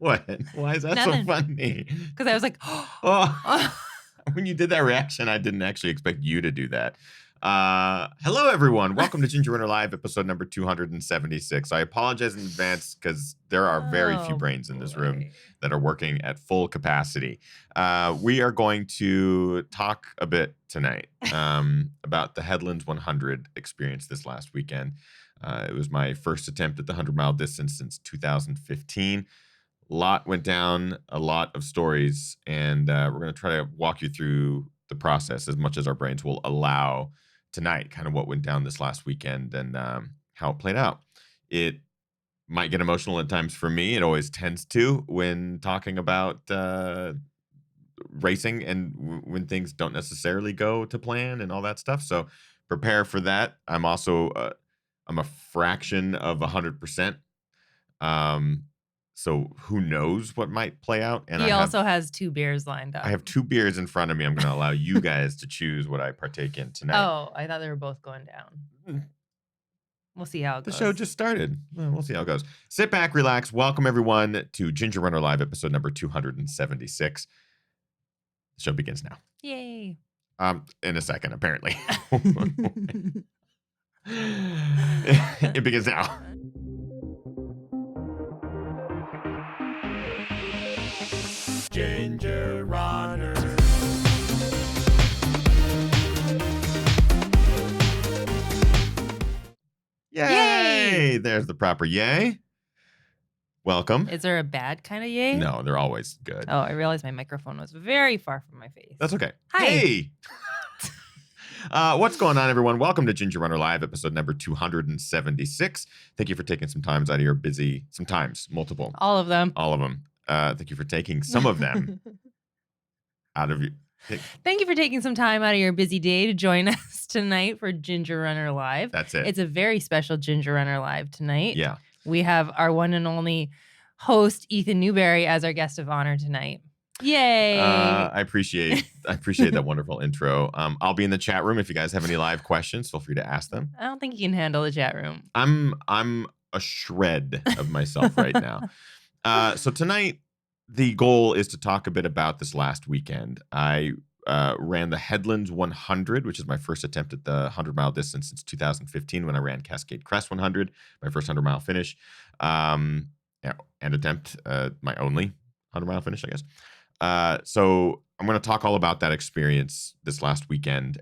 What? Why is that Nothing. so funny? Because I was like, Oh, when you did that reaction, I didn't actually expect you to do that. Hello, everyone. Welcome to Ginger Runner Live, episode number 276. I apologize in advance because there are very few brains in this room that are working at full capacity. We are going to talk a bit tonight about the Headlands 100 experience this last weekend. It was my first attempt at the 100-mile distance since 2015. A lot went down, a lot of stories, and we're going to try to walk you through the process as much as our brains will allow tonight, kind of what went down this last weekend and how it played out. It might get emotional at times for me. It always tends to when talking about racing and when things don't necessarily go to plan and all that stuff. So prepare for that. I'm also I'm a fraction of 100%. So who knows what might play out? And he also has 2 beers lined up. I have 2 beers in front of me. I'm going to allow you guys to choose what I partake in tonight. Oh, I thought they were both going down. We'll see how it goes. The show just started. Well, we'll see how it goes. Sit back, relax. Welcome, everyone, to Ginger Runner Live, episode number 276. The show begins now. Yay. In a second, apparently. It begins now. Ginger Runner. Yay! There's the proper yay. Welcome. Is there a bad kind of yay? No, they're always good. Oh, I realized my microphone was very far from my face. That's okay. Hi. Hey! What's going on, everyone? Welcome to Ginger Runner Live, episode number 276. Thank you for taking some times out of your busy, sometimes multiple. All of them. All of them. Thank you for taking some of them out of you. Thank you for taking some time out of your busy day to join us tonight for Ginger Runner Live. That's it. It's a very special Ginger Runner Live tonight. Yeah. We have our one and only host, Ethan Newberry, as our guest of honor tonight. Yay! I appreciate that wonderful intro. I'll be in the chat room if you guys have any live questions. Feel free to ask them. I don't think you can handle the chat room. I'm a shred of myself right now. So tonight, the goal is to talk a bit about this last weekend. I ran the Headlands 100, which is my first attempt at the 100-mile distance since 2015 when I ran Cascade Crest 100, my first 100-mile finish, and attempt, my only 100-mile finish, I guess. So I'm going to talk all about that experience this last weekend,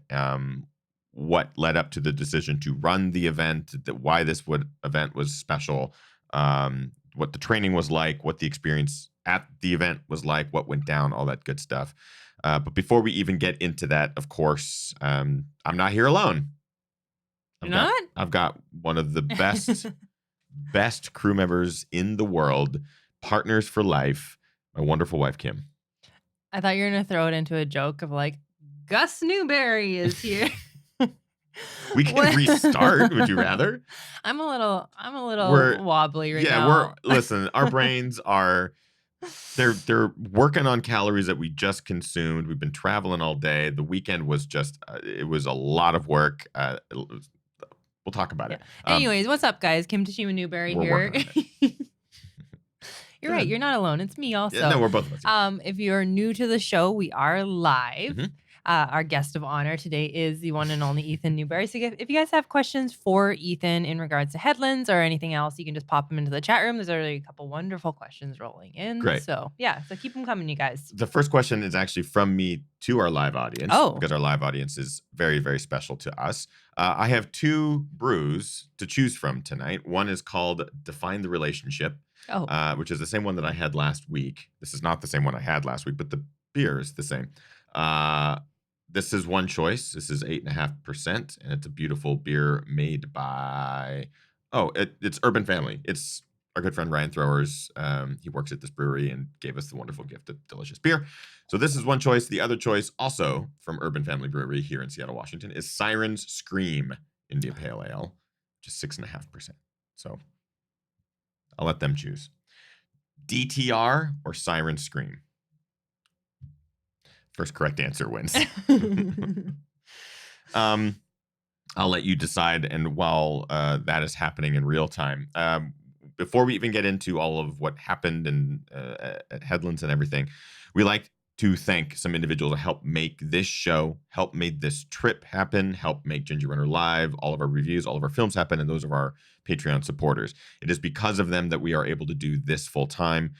what led up to the decision to run the event, why this event was special, what the training was like, what the experience at the event was like, what went down, all that good stuff. But before we even get into that, of course, I'm not here alone. I've got one of the best crew members in the world, partners for life, my wonderful wife, Kim. I thought you were going to throw it into a joke of like, Gus Newberry is here. We can restart. Would you rather? I'm a little wobbly right now. Listen, our brains are they're working on calories that we just consumed. We've been traveling all day. The weekend was just it was a lot of work. We'll talk about it. Anyways, what's up, guys? Kim Tashima Newberry here. You're right. You're not alone. It's me also. Yeah, no, we're both of us. If you're new to the show, we are live. Mm-hmm. Our guest of honor today is the one and only Ethan Newberry. So if you guys have questions for Ethan in regards to Headlands or anything else, you can just pop them into the chat room. There's already a couple wonderful questions rolling in. Great. So so keep them coming, you guys. The first question is actually from me to our live audience. Oh. Because our live audience is very, very special to us. I have 2 brews to choose from tonight. One is called Define the Relationship, which is the same one that I had last week. This is not the same one I had last week, but the beer is the same. This is one choice. This is 8.5%, and it's a beautiful beer made by it's Urban Family. It's our good friend Ryan Throwers. He works at this brewery and gave us the wonderful gift of delicious beer. So this is one choice. The other choice, also from Urban Family Brewery here in Seattle, Washington, is Siren's Scream India Pale Ale, which is 6.5%. So I'll let them choose. DTR or Siren Scream? First correct answer wins. I'll let you decide. And while that is happening in real time, before we even get into all of what happened and at Headlands and everything, we like to thank some individuals that helped make this show, help made this trip happen, help make Ginger Runner Live, all of our reviews, all of our films happen, and those are our Patreon supporters. It is because of them that we are able to do this full time.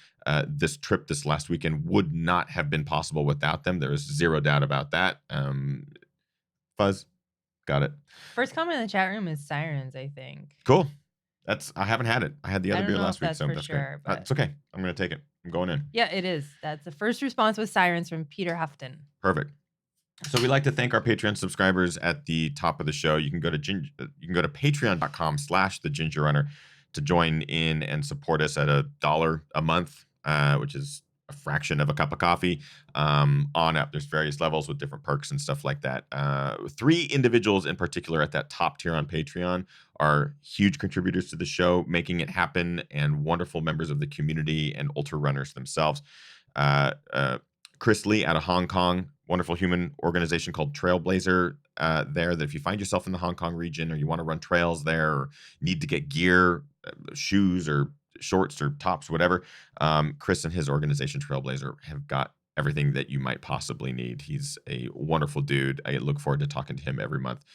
This trip this last weekend would not have been possible without them. There is zero doubt about that. Fuzz, got it. First comment in the chat room is sirens, I think. Cool. I haven't had it. I had the I other don't beer know last if week, that's so for that's sure, great. but It's okay. I'm gonna take it. I'm going in. yeah, it is. That's the first response was sirens from Peter Houghton. Perfect. So we like to thank our Patreon subscribers at the top of the show. You can go to patreon.com/thegingerrunner to join in and support us at $1 a month, which is a fraction of a cup of coffee. On up, there's various levels with different perks and stuff like that. 3 individuals in particular at that top tier on Patreon are huge contributors to the show, making it happen, and wonderful members of the community and ultra runners themselves. Chris Lee out of Hong Kong, wonderful human organization called Trailblazer there, that if you find yourself in the Hong Kong region or you want to run trails there or need to get gear, shoes or shorts or tops, whatever, Chris and his organization Trailblazer have got everything that you might possibly need. He's a wonderful dude. I look forward to talking to him every month.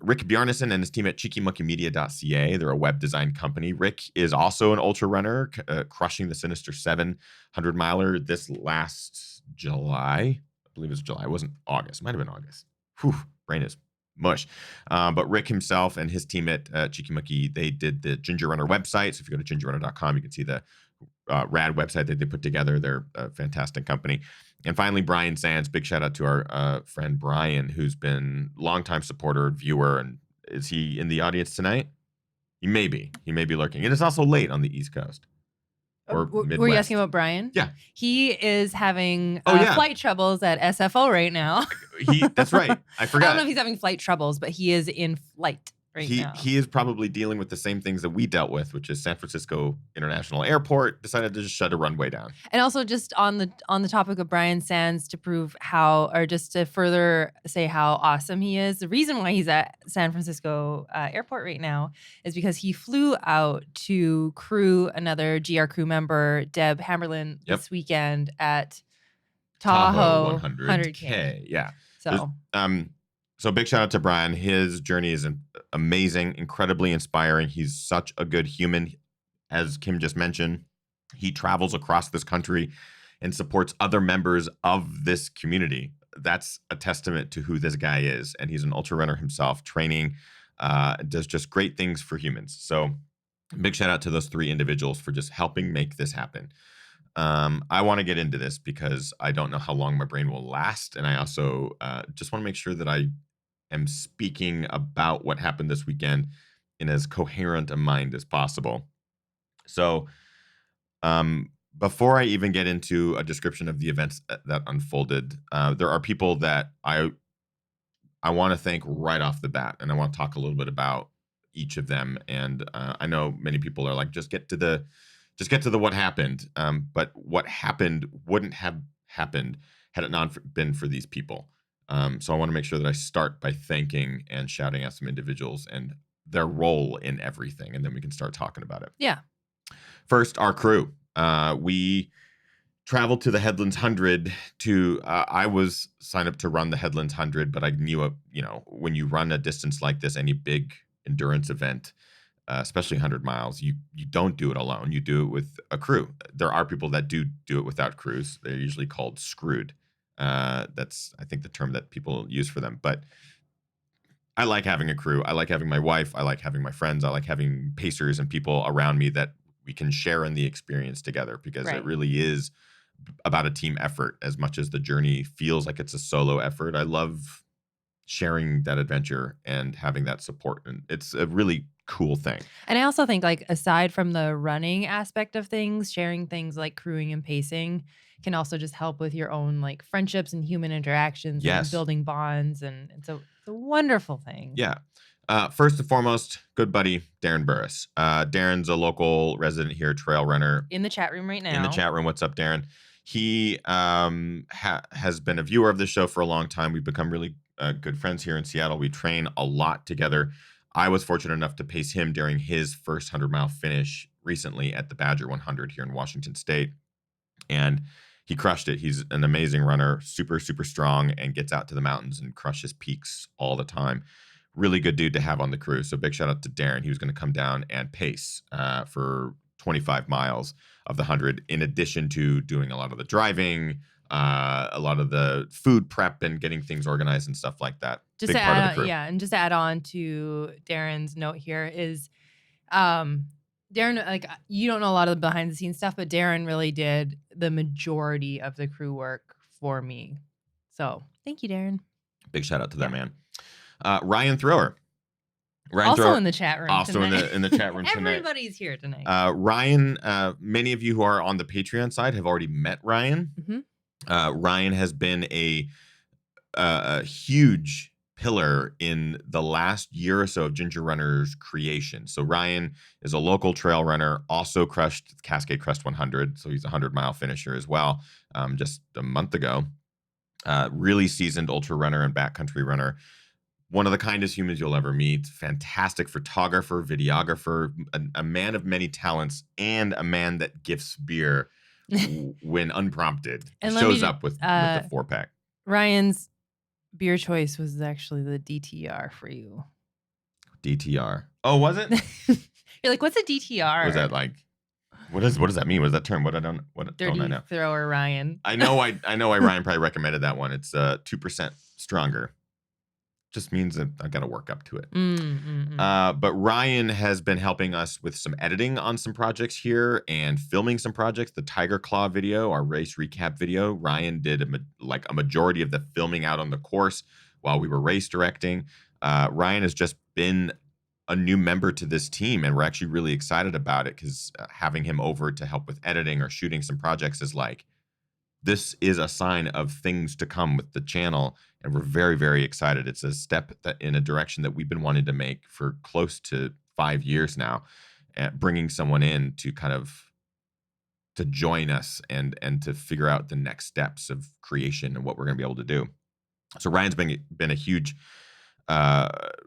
Rick Bjarnason and his team at cheekymonkeymedia.ca. They're a web design company. Rick is also an ultra runner, crushing the Sinister 700 miler this last July. I believe it was July. It wasn't August. Might have been August. Whew, brain is mush. But Rick himself and his team at Cheeky Monkey, they did the Ginger Runner website. So if you go to gingerrunner.com, you can see the rad website that they put together. They're a fantastic company. And finally, Brian Sands. Big shout out to our friend Brian, who's been longtime supporter, viewer, and is he in the audience tonight? He may be. He may be lurking. And it's also late on the East Coast. Or Midwest. Were you asking about Brian? Yeah. He is having yeah. flight troubles at SFO right now. That's right. I forgot. I don't know if he's having flight troubles, but he is in flight right now. He is probably dealing with the same things that we dealt with, which is San Francisco International Airport decided to just shut a runway down. And also just on the topic of Brian Sands, to prove how, or just to further say how awesome he is, the reason why he's at San Francisco Airport right now is because he flew out to crew another GR crew member, Deb Hammerlin, this weekend at Tahoe 100K. Yeah. So big shout out to Brian. His journey is amazing, incredibly inspiring. He's such a good human. As Kim just mentioned, he travels across this country and supports other members of this community. That's a testament to who this guy is. And he's an ultra runner himself, training, does just great things for humans. So big shout out to those 3 individuals for just helping make this happen. I want to get into this because I don't know how long my brain will last. And I also just want to make sure that I am speaking about what happened this weekend in as coherent a mind as possible. So before I even get into a description of the events that unfolded, there are people that I want to thank right off the bat. And I want to talk a little bit about each of them. And I know many people are like, just get to the what happened. But what happened wouldn't have happened had it not been for these people. So I want to make sure that I start by thanking and shouting out some individuals and their role in everything, and then we can start talking about it. Yeah. First, our crew. We traveled to the Headlands 100 to, I was signed up to run the Headlands 100, but I knew, when you run a distance like this, any big endurance event, especially 100 miles, you don't do it alone. You do it with a crew. There are people that do it without crews. They're usually called screwed. That's, I think, the term that people use for them. But I like having a crew. I like having my wife. I like having my friends. I like having pacers and people around me that we can share in the experience together, because it really is about a team effort as much as the journey feels like it's a solo effort. I love sharing that adventure and having that support. And it's a really cool thing. And I also think, like, aside from the running aspect of things, sharing things like crewing and pacing can also just help with your own, like, friendships and human interactions and building bonds. And it's a wonderful thing. Yeah. First and foremost, good buddy, Darren Burris. Darren's a local resident here, trail runner. In the chat room right now. In the chat room. What's up, Darren? He has been a viewer of the show for a long time. We've become really good friends here in Seattle. We train a lot together. I was fortunate enough to pace him during his first 100-mile finish recently at the Badger 100 here in Washington State. And he crushed it. He's an amazing runner, super, super strong, and gets out to the mountains and crushes peaks all the time. Really good dude to have on the crew. So big shout out to Darren. He was going to come down and pace for 25 miles of the 100, in addition to doing a lot of the driving, a lot of the food prep and getting things organized and stuff like that. Just Big to part of add, the crew. yeah, and just to add on to Darren's note here is, Darren, like, you don't know a lot of the behind the scenes stuff, but Darren really did the majority of the crew work for me. So thank you, Darren. Big shout out to that man. Ryan Thrower. Also in the chat room. Also tonight. in the chat room tonight. Everybody's here tonight. Ryan, many of you who are on the Patreon side have already met Ryan. Mm-hmm. Ryan has been a huge pillar in the last year or so of Ginger Runner's creation. So Ryan is a local trail runner, also crushed Cascade Crest 100. So he's a 100-mile finisher as well, just a month ago. Really seasoned ultra runner and backcountry runner. One of the kindest humans you'll ever meet. Fantastic photographer, videographer, a man of many talents, and a man that gifts beer when unprompted. And shows up with the 4-pack. Ryan's beer choice was actually the DTR for you. DTR. Oh, was it? You're like, what's a DTR? Was that like, what does that mean? What is that term? What don't I know? Thrower Ryan. I know why Ryan probably recommended that one. It's 2% stronger. Just means that I got to work up to it. But Ryan has been helping us with some editing on some projects here and filming some projects. The Tiger Claw video, our race recap video, Ryan did a majority of the filming out on the course while we were race directing. Ryan has just been a new member to this team, and we're actually really excited about it because having him over to help with editing or shooting some projects is like, this is a sign of things to come with the channel, and we're very, very excited. It's a step in a direction that we've been wanting to make for close to 5 years now, bringing someone in to kind of to join us and to figure out the next steps of creation and what we're going to be able to do. So Ryan's been a huge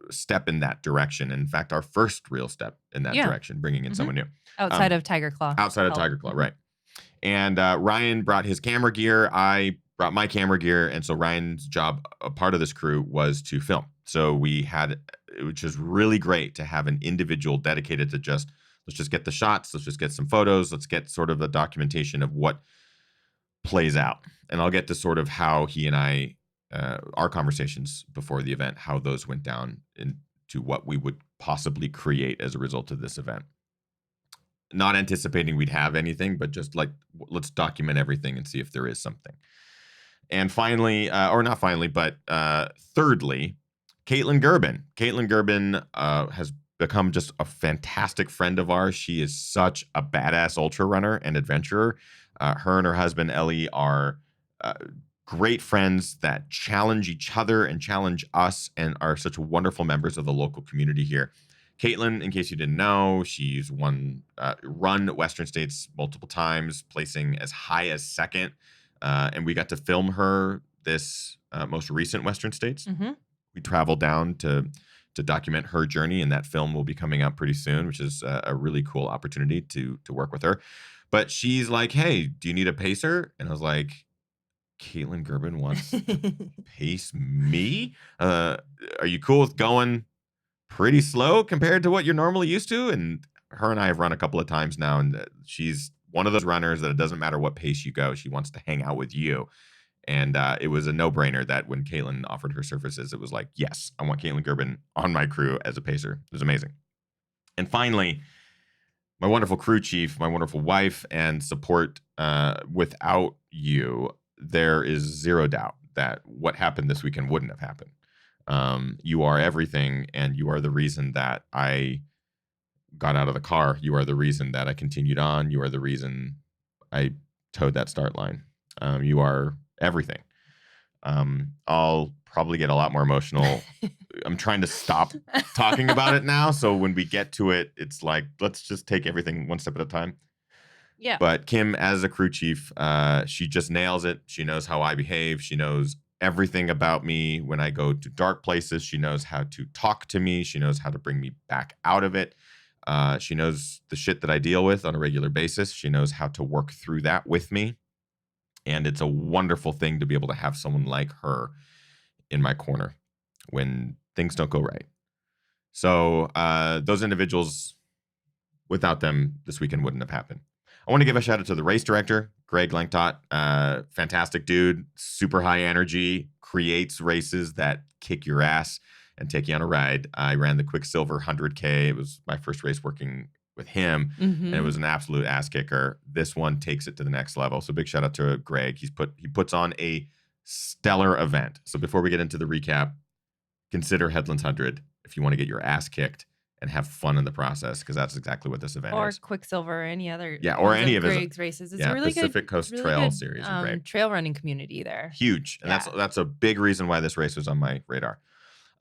step in that direction. In fact, our first real step in that direction, bringing in someone new. Outside of Tiger Claw. Outside of Tiger Claw, right. And Ryan brought his camera gear. I brought my camera gear. And so Ryan's job, a part of this crew, was to film. So we had, which is really great to have an individual dedicated to just, let's just get the shots. Let's just get some photos. Let's get sort of a documentation of what plays out. And I'll get to sort of how he and I, our conversations before the event, how those went down into what we would possibly create as a result of this event. Not anticipating we'd have anything, but just like, let's document everything and see if there is something. And finally, or not finally, but thirdly, Caitlin Gerbin. Caitlin Gerbin has become just a fantastic friend of ours. She is such a badass ultra runner and adventurer. Her and her husband, Ellie, are great friends that challenge each other and challenge us and are such wonderful members of the local community here. Caitlin, in case you didn't know, she's run Western States multiple times, placing as high as second. And we got to film her this most recent Western States. Mm-hmm. We traveled down to document her journey, and that film will be coming out pretty soon, which is a really cool opportunity to work with her. But she's like, hey, do you need a pacer? And I was like, Caitlin Gerbin wants to pace me? Are you cool with going pretty slow compared to what you're normally used to? And her and I have run a couple of times now, and she's one of those runners that it doesn't matter what pace you go, she wants to hang out with you. And it was a no-brainer that when Caitlin offered her services, it was like, yes, I want Caitlin Gerbin on my crew as a pacer. It was amazing. And finally, my wonderful crew chief, my wonderful wife and support. Without you, there is zero doubt that what happened this weekend wouldn't have happened. You are everything, and you are the reason that I got out of the car. You are the reason that I continued on. You are the reason I towed that start line. You are everything. I'll probably get a lot more emotional. I'm trying to stop talking about it now, so when we get to it, it's like, let's just take everything one step at a time. Yeah. But Kim, as a crew chief, she just nails it. She knows how I behave. She knows everything about me when I go to dark places. She knows how to talk to me. She knows how to bring me back out of it. She knows the shit that I deal with on a regular basis. She knows how to work through that with me. And it's a wonderful thing to be able to have someone like her in my corner when things don't go right. So those individuals, without them, this weekend wouldn't have happened. I want to give a shout out to the race director, Greg Langtot. Fantastic dude, super high energy, creates races that kick your ass and take you on a ride. I ran the Quicksilver 100K. It was my first race working with him, and it was an absolute ass kicker. This one takes it to the next level. So big shout out to Greg. He puts on a stellar event. So before we get into the recap, consider Headlands 100 if you want to get your ass kicked and have fun in the process, because that's exactly what this event or is. Quicksilver, or any other or any of Greg's races. It's a really Pacific good Coast really Trail good, Series is great. Trail running community there. Huge, and that's a big reason why this race was on my radar.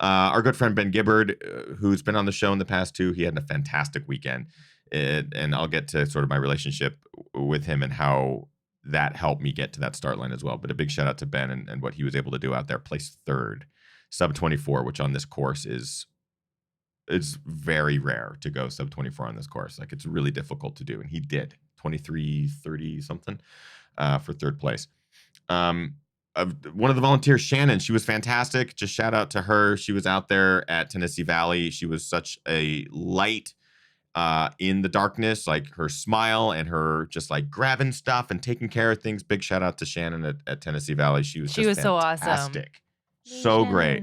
Our good friend Ben Gibbard, who's been on the show in the past too, he had a fantastic weekend, and I'll get to sort of my relationship with him and how that helped me get to that start line as well. But a big shout out to Ben and what he was able to do out there. Placed third, sub 24, which on this course it's very rare to go sub 24 on this course. Like, it's really difficult to do, and he did 23:30 something for third place. One of the volunteers, Shannon, she was fantastic. Just shout out to her. She was out there at Tennessee Valley. She was such a light in the darkness, like her smile and her just like grabbing stuff and taking care of things. Big shout out to Shannon at Tennessee Valley. She was so awesome. Fantastic. So great.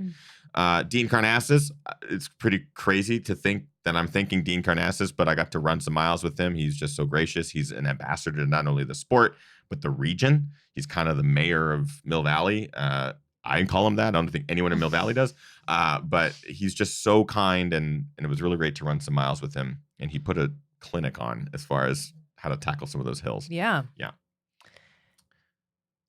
Dean Karnassus, it's pretty crazy to think that I'm thinking Dean Karnassus, but I got to run some miles with him. He's just so gracious. He's an ambassador to not only the sport, but the region. He's kind of the mayor of Mill Valley. I call him that. I don't think anyone in Mill Valley does. But he's just so kind, and it was really great to run some miles with him. And he put a clinic on as far as how to tackle some of those hills. Yeah. Yeah.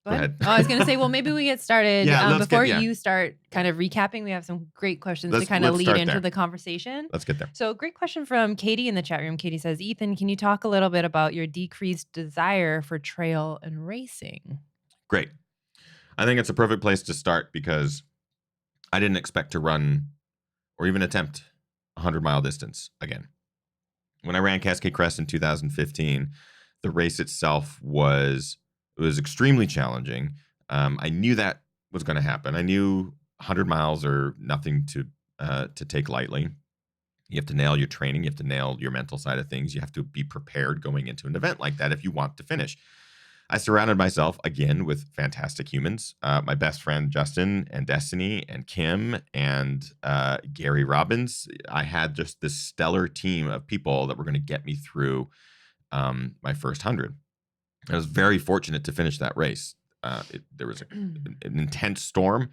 Go ahead. I was going to say, well, maybe we get started. Before you start kind of recapping, we have some great questions to kind of lead into the conversation. Let's get there. So great question from Katie in the chat room. Katie says, Ethan, can you talk a little bit about your decreased desire for trail and racing? Great. I think it's a perfect place to start because I didn't expect to run or even attempt a 100-mile distance again. When I ran Cascade Crest in 2015, the race itself was extremely challenging. I knew that was going to happen. I knew 100 miles are nothing to take lightly. You have to nail your training. You have to nail your mental side of things. You have to be prepared going into an event like that if you want to finish. I surrounded myself again with fantastic humans. My best friend Justin and Destiny and Kim and Gary Robbins. I had just this stellar team of people that were going to get me through my first 100. I was very fortunate to finish that race. There was an intense storm.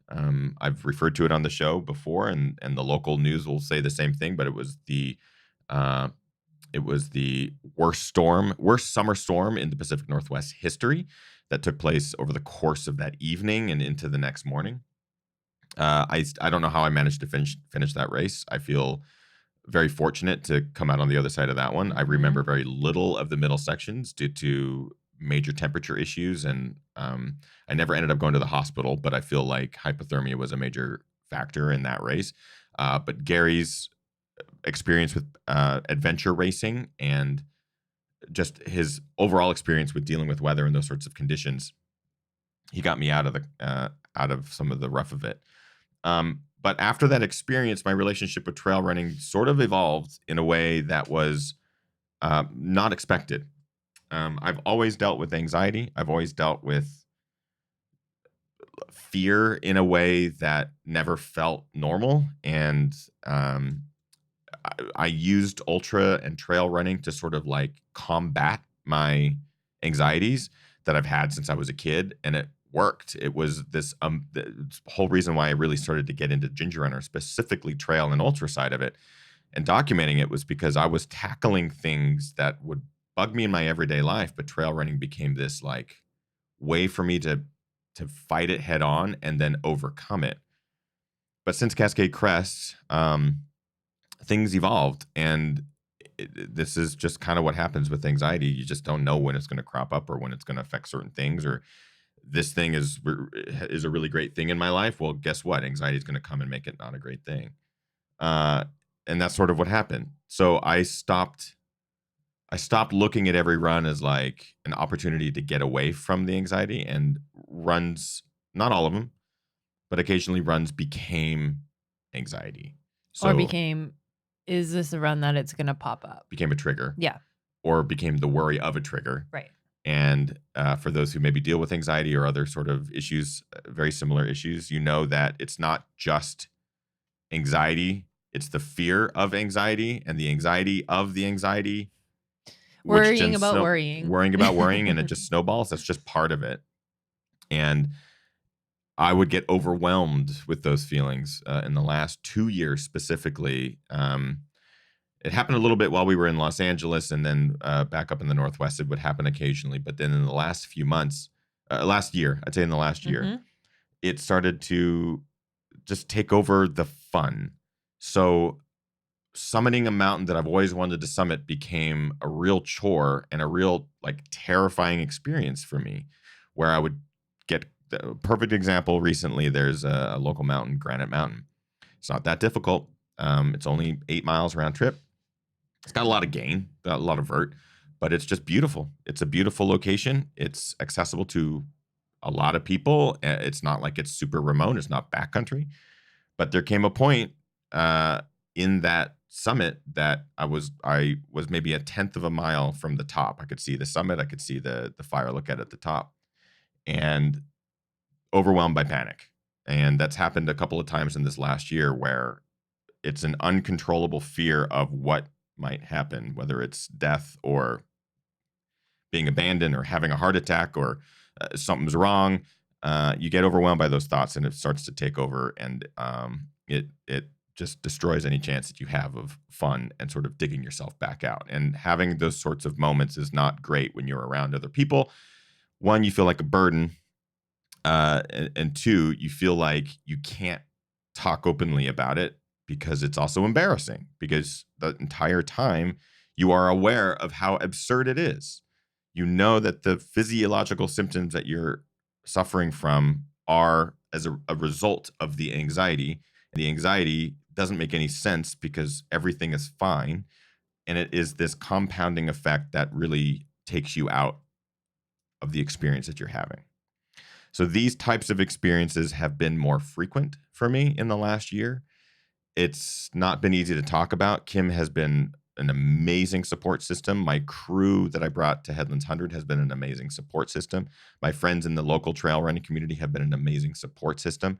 I've referred to it on the show before, and the local news will say the same thing. But it was the worst summer storm in the Pacific Northwest history that took place over the course of that evening and into the next morning. I don't know how I managed to finish that race. I feel very fortunate to come out on the other side of that one. I remember very little of the middle sections due to major temperature issues, and I never ended up going to the hospital, but I feel like hypothermia was a major factor in that race. But Gary's experience with adventure racing and just his overall experience with dealing with weather and those sorts of conditions, he got me out of some of the rough of it. But after that experience, my relationship with trail running sort of evolved in a way that was not expected. I've always dealt with anxiety. I've always dealt with fear in a way that never felt normal. And I used ultra and trail running to sort of like combat my anxieties that I've had since I was a kid. And it worked. It was this the whole reason why I really started to get into Ginger Runner, specifically trail and ultra side of it, and documenting it was because I was tackling things that would bug me in my everyday life, but trail running became this like way for me to fight it head on and then overcome it. But since Cascade Crest, things evolved, and this is just kind of what happens with anxiety. You just don't know when it's going to crop up or when it's going to affect certain things, or this thing is a really great thing in my life. Well, guess what? Anxiety is going to come and make it not a great thing. Uh, and that's sort of what happened. So I stopped looking at every run as like an opportunity to get away from the anxiety, and runs, not all of them, but occasionally runs became anxiety. Or So became, is this a run that it's going to pop up? became a trigger, Yeah. or became the worry of a trigger. Right. And for those who maybe deal with anxiety or other sort of issues, very similar issues, you know that it's not just anxiety, it's the fear of anxiety and the anxiety of the anxiety. Worrying about worrying. Worrying about worrying, and it just snowballs. That's just part of it. And I would get overwhelmed with those feelings in the last 2 years specifically. It happened a little bit while we were in Los Angeles, and then back up in the Northwest, it would happen occasionally. But then in the last few months, last year, I'd say in the last year, it started to just take over the fun. So summiting a mountain that I've always wanted to summit became a real chore and a real like terrifying experience for me, where I would get the perfect example recently. There's a local mountain, Granite Mountain. It's not that difficult. It's only 8 miles round trip. It's got a lot of gain, got a lot of vert, but it's just beautiful. It's a beautiful location. It's accessible to a lot of people. It's not like it's super remote. It's not backcountry. But there came a point in that summit that I was maybe 1/10 of a mile from the top. I could see the summit. I could see the fire look at the top, and overwhelmed by panic. And that's happened a couple of times in this last year, where it's an uncontrollable fear of what might happen, whether it's death or being abandoned or having a heart attack or something's wrong. You get overwhelmed by those thoughts, and it starts to take over, and it just destroys any chance that you have of fun and sort of digging yourself back out. And having those sorts of moments is not great when you're around other people. One, you feel like a burden, and two, you feel like you can't talk openly about it, because it's also embarrassing, because the entire time you are aware of how absurd it is. You know that the physiological symptoms that you're suffering from are as a result of the anxiety, and the anxiety doesn't make any sense because everything is fine. And it is this compounding effect that really takes you out of the experience that you're having. So these types of experiences have been more frequent for me in the last year. It's not been easy to talk about. Kim has been an amazing support system. My crew that I brought to Headlands 100 has been an amazing support system. My friends in the local trail running community have been an amazing support system.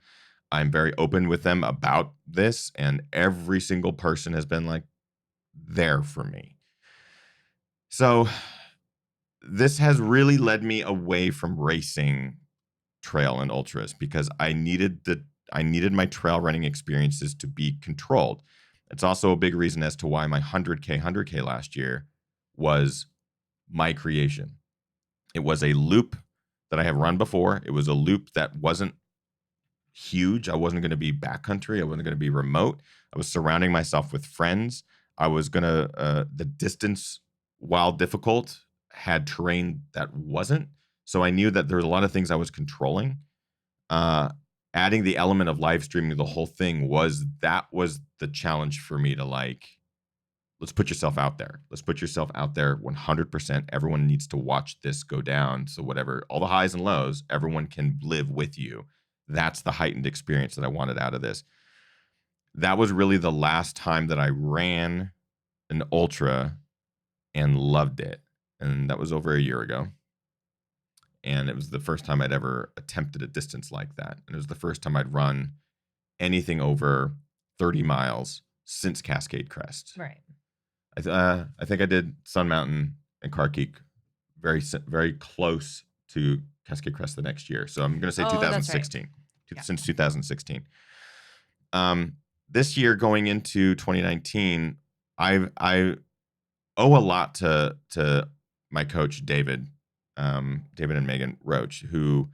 I'm very open with them about this, and every single person has been like there for me. So this has really led me away from racing trail and ultras, because I needed my trail running experiences to be controlled. It's also a big reason as to why my 100K last year was my creation. It was a loop that I have run before. It was a loop that wasn't huge. I wasn't going to be backcountry. I wasn't going to be remote. I was surrounding myself with friends. I was going to, the distance, while difficult, had terrain that wasn't. So I knew that there was a lot of things I was controlling. Adding the element of live streaming to the whole thing was the challenge for me to like, let's put yourself out there. Let's put yourself out there 100%. Everyone needs to watch this go down. So whatever, all the highs and lows, everyone can live with you. That's the heightened experience that I wanted out of this. That was really the last time that I ran an ultra and loved it. And that was over a year ago. And it was the first time I'd ever attempted a distance like that. And it was the first time I'd run anything over 30 miles since Cascade Crest. Right. I think I did Sun Mountain and Carkeek very, very close to Cascade Crest the next year. So I'm going to say 2016. Right. Since 2016. This year going into 2019, I owe a lot to my coach, David and Megan Roach, who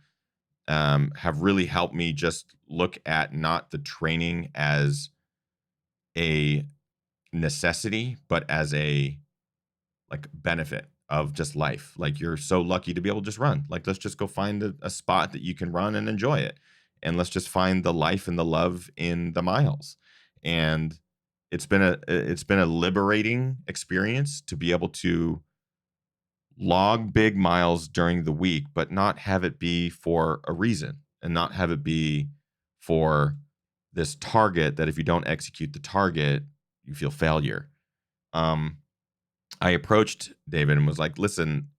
have really helped me just look at not the training as a necessity, but as a like benefit. of just life. Like, you're so lucky to be able to just run. Like, let's just go find a spot that you can run and enjoy it. And let's just find the life and the love in the miles. And it's been a liberating experience to be able to log big miles during the week, but not have it be for a reason and not have it be for this target that if you don't execute the target, you feel failure. Um, I approached David and was like, listen,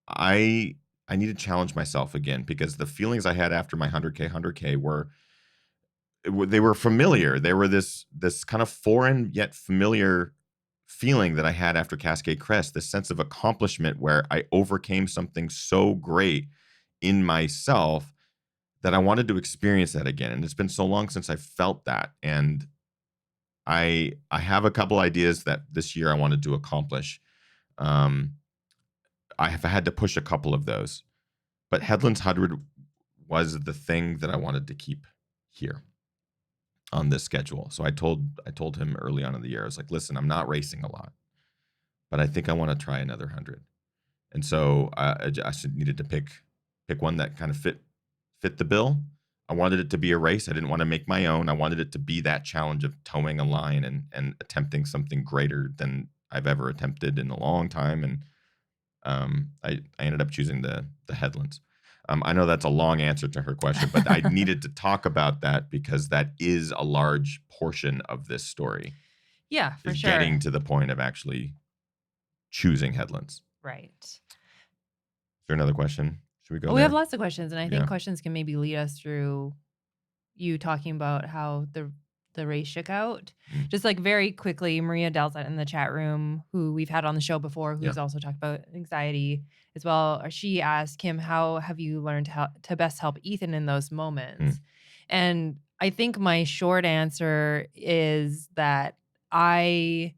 I need to challenge myself again because the feelings I had after my 100K they were familiar. They were this kind of foreign yet familiar feeling that I had after Cascade Crest, this sense of accomplishment where I overcame something so great in myself that I wanted to experience that again. And it's been so long since I felt that. And I have a couple ideas that this year I wanted to accomplish. Um, I have had to push a couple of those, but Headlands 100 was the thing that I wanted to keep here on this schedule. So I told him early on in the year, I was like, listen, I'm not racing a lot, but I think I want to try another 100. And so I just needed to pick one that kind of fit the bill. I wanted it to be a race. I didn't want to make my own. I wanted it to be that challenge of towing a line and attempting something greater than I've ever attempted in a long time. And I ended up choosing the Headlands. I know that's a long answer to her question, but I needed to talk about that because that is a large portion of this story. Yeah, for is sure. getting to the point of actually choosing Headlands. Right. Is there another question? Should we go Well, we there? have lots of questions, and I think Yeah. questions can maybe lead us through you talking about how the race shook out. Just like very quickly, Maria Delza in the chat room, who we've had on the show before, who's also talked about anxiety as well. She asked Kim, how have you learned how to best help Ethan in those moments? And I think my short answer is that I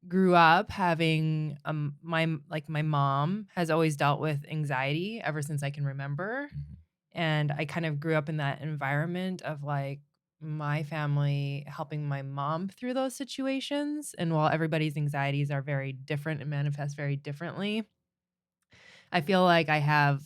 grew up having my mom has always dealt with anxiety ever since I can remember. And I kind of grew up in that environment of like my family helping my mom through those situations. And while everybody's anxieties are very different and manifest very differently, I feel like I have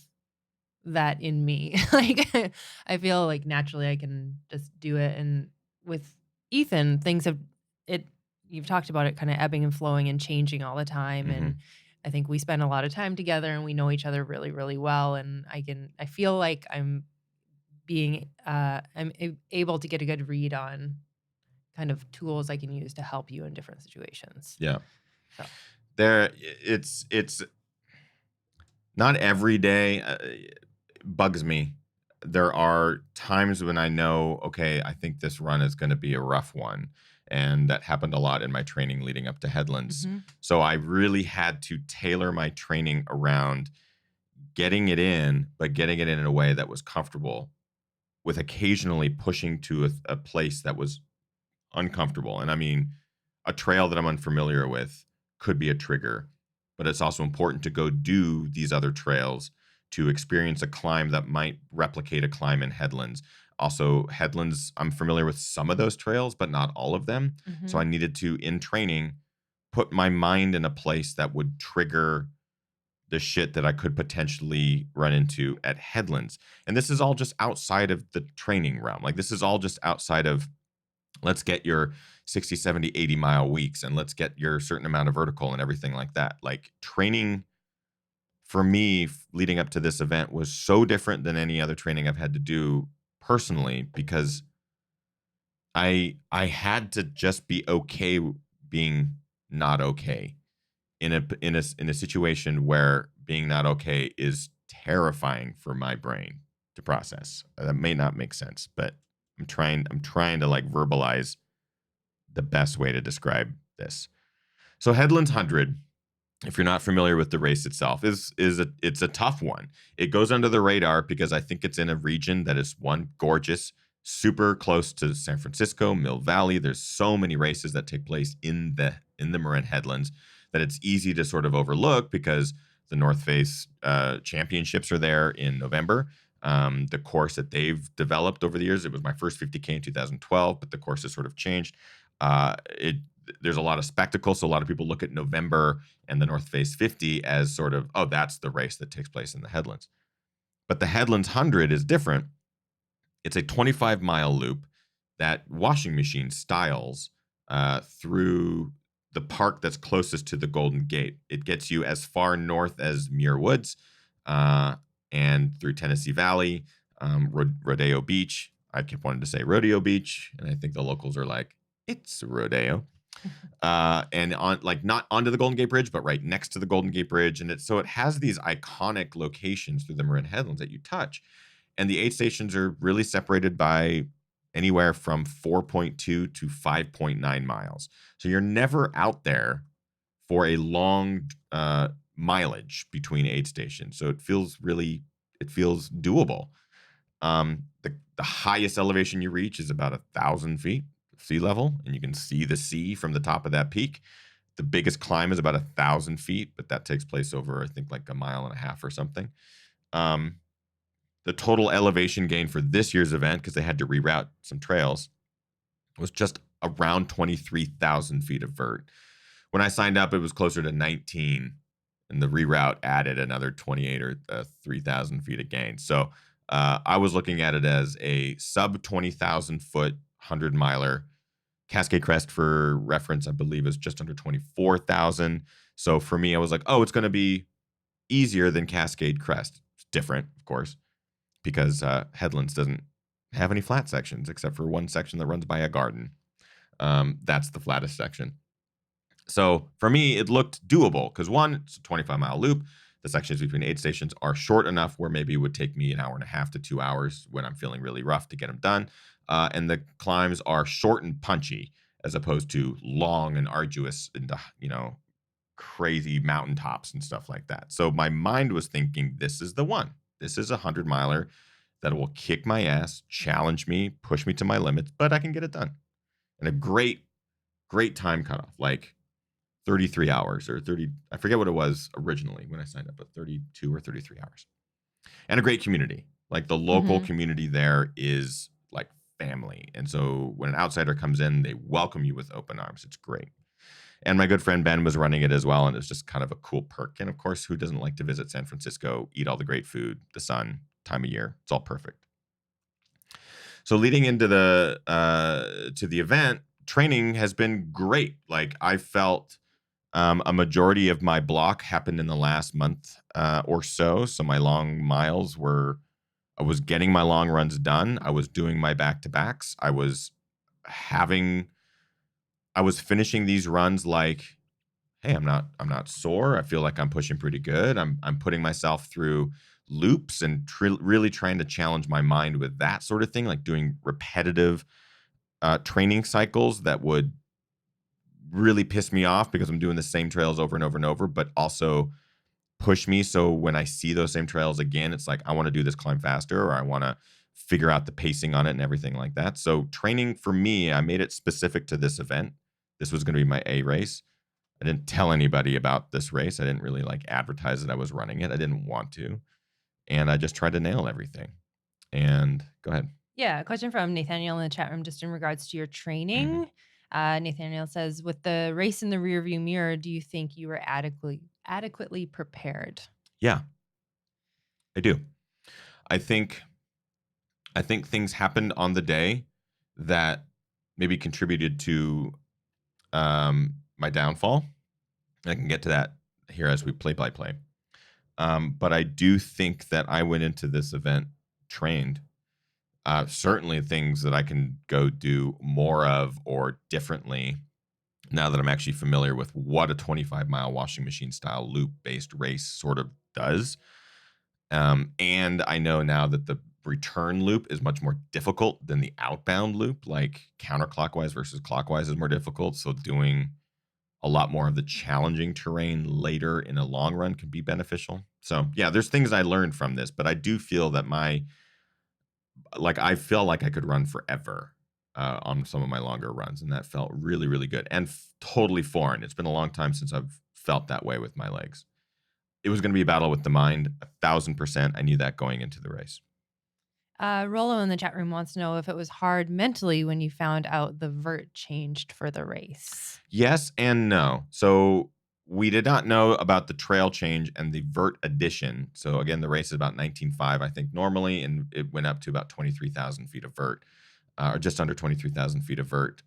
that in me. Like I feel like naturally I can just do it. And with Ethan, things have it you've talked about it kind of ebbing and flowing and changing all the time. And I think we spend a lot of time together and we know each other really, really well. And I feel like I'm able to get a good read on kind of tools I can use to help you in different situations. Yeah. So. It's not every day bugs me. There are times when I know, okay, I think this run is going to be a rough one. And that happened a lot in my training leading up to Headlands. So I really had to tailor my training around getting it in, but getting it in a way that was comfortable, with occasionally pushing to a place that was uncomfortable. And I mean, a trail that I'm unfamiliar with could be a trigger, but it's also important to go do these other trails to experience a climb that might replicate a climb in Headlands. Also, Headlands, I'm familiar with some of those trails, but not all of them. So I needed to, in training, put my mind in a place that would trigger the shit that I could potentially run into at Headlands. And this is all just outside of the training realm. Like, this is all just outside of, let's get your 60, 70, 80 mile weeks and let's get your certain amount of vertical and everything like that. Like, training for me leading up to this event was so different than any other training I've had to do personally, because I had to just be okay being not okay in a situation where being not okay is terrifying for my brain to process. That may not make sense, but I'm trying to like verbalize the best way to describe this. So Headlands 100, if you're not familiar with the race itself, it's a tough one. It goes under the radar because I think it's in a region that is, one, gorgeous, super close to San Francisco, Mill Valley. There's so many races that take place in the Marin Headlands that it's easy to sort of overlook because the North Face championships are there in November. The course that they've developed over the years, it was my first 50K in 2012, but the course has sort of changed. there's a lot of spectacle. So a lot of people look at November and the North Face 50 as sort of, oh, that's the race that takes place in the Headlands. But the Headlands 100 is different. It's a 25-mile loop that washing machine styles through the park that's closest to the Golden Gate. It gets you as far north as Muir Woods and through Tennessee Valley, Rodeo Beach. I kept wanting to say Rodeo Beach, and I think the locals are like, it's a rodeo. And on like not onto the Golden Gate Bridge, but right next to the Golden Gate Bridge. And so it has these iconic locations through the Marin Headlands that you touch. And the aid stations are really separated by anywhere from 4.2 to 5.9 miles. So you're never out there for a long mileage between aid stations. So it feels doable. The highest elevation you reach is about 1,000 feet sea level, and you can see the sea from the top of that peak. The biggest climb is about 1,000 feet, but that takes place over, I think, like a mile and a half or something. The total elevation gain for this year's event, because they had to reroute some trails, was just around 23,000 feet of vert. When I signed up, it was closer to 19, and the reroute added another 28 or 3,000 feet of gain. So I was looking at it as a sub 20,000 foot 100-miler. Cascade Crest, for reference, I believe is just under 24,000. So for me, I was like, oh, it's going to be easier than Cascade Crest. It's different, of course, because Headlands doesn't have any flat sections except for one section that runs by a garden. That's the flattest section. So for me, it looked doable because one, it's a 25-mile loop. The sections between aid stations are short enough where maybe it would take me an hour and a half to 2 hours when I'm feeling really rough to get them done. And the climbs are short and punchy as opposed to long and arduous and, crazy mountaintops and stuff like that. So my mind was thinking, this is the one. This is a 100-miler that will kick my ass, challenge me, push me to my limits, but I can get it done. And a great time cutoff, like 33 hours or 30, I forget what it was originally when I signed up, but 32 or 33 hours. And a great community. Like the local community there is like family. And so when an outsider comes in, they welcome you with open arms. It's great. And my good friend Ben was running it as well. And it's just kind of a cool perk. And of course, who doesn't like to visit San Francisco, eat all the great food, the sun, time of year? It's all perfect. So leading into the to the event, training has been great. Like I felt a majority of my block happened in the last month or so. So my long miles I was getting my long runs done. I was doing my back-to-backs. I was finishing these runs like, hey, I'm not sore. I feel like I'm pushing pretty good. I'm putting myself through loops and really trying to challenge my mind with that sort of thing, like doing repetitive training cycles that would really piss me off because I'm doing the same trails over and over and over, but also push me. So when I see those same trails again, it's like, I want to do this climb faster, or I want to figure out the pacing on it and everything like that. So training for me, I made it specific to this event. This was going to be my A race. I didn't tell anybody about this race. I didn't really like advertise that I was running it. I didn't want to. And I just tried to nail everything. And go ahead. Yeah, a question from Nathaniel in the chat room just in regards to your training. Nathaniel says, with the race in the rearview mirror, do you think you were adequately prepared? Yeah, I do. I think things happened on the day that maybe contributed to my downfall. I can get to that here as we play by play. But I do think that I went into this event trained. Certainly things that I can go do more of or differently now that I'm actually familiar with what a 25-mile washing machine style loop-based race sort of does. And I know now that the return loop is much more difficult than the outbound loop, like counterclockwise versus clockwise is more difficult. So doing a lot more of the challenging terrain later in a long run can be beneficial. So yeah, there's things I learned from this, but I do feel that I feel like I could run forever on some of my longer runs, and that felt really, really good and totally foreign. It's been a long time since I've felt that way with my legs. It was going to be a battle with the mind, 1,000%. I knew that going into the race. Rolo in the chat room wants to know if it was hard mentally when you found out the vert changed for the race. Yes and no. So we did not know about the trail change and the vert addition. So again, the race is about 19.5, I think, normally, and it went up to about 23,000 feet of vert, or just under 23,000 feet of vert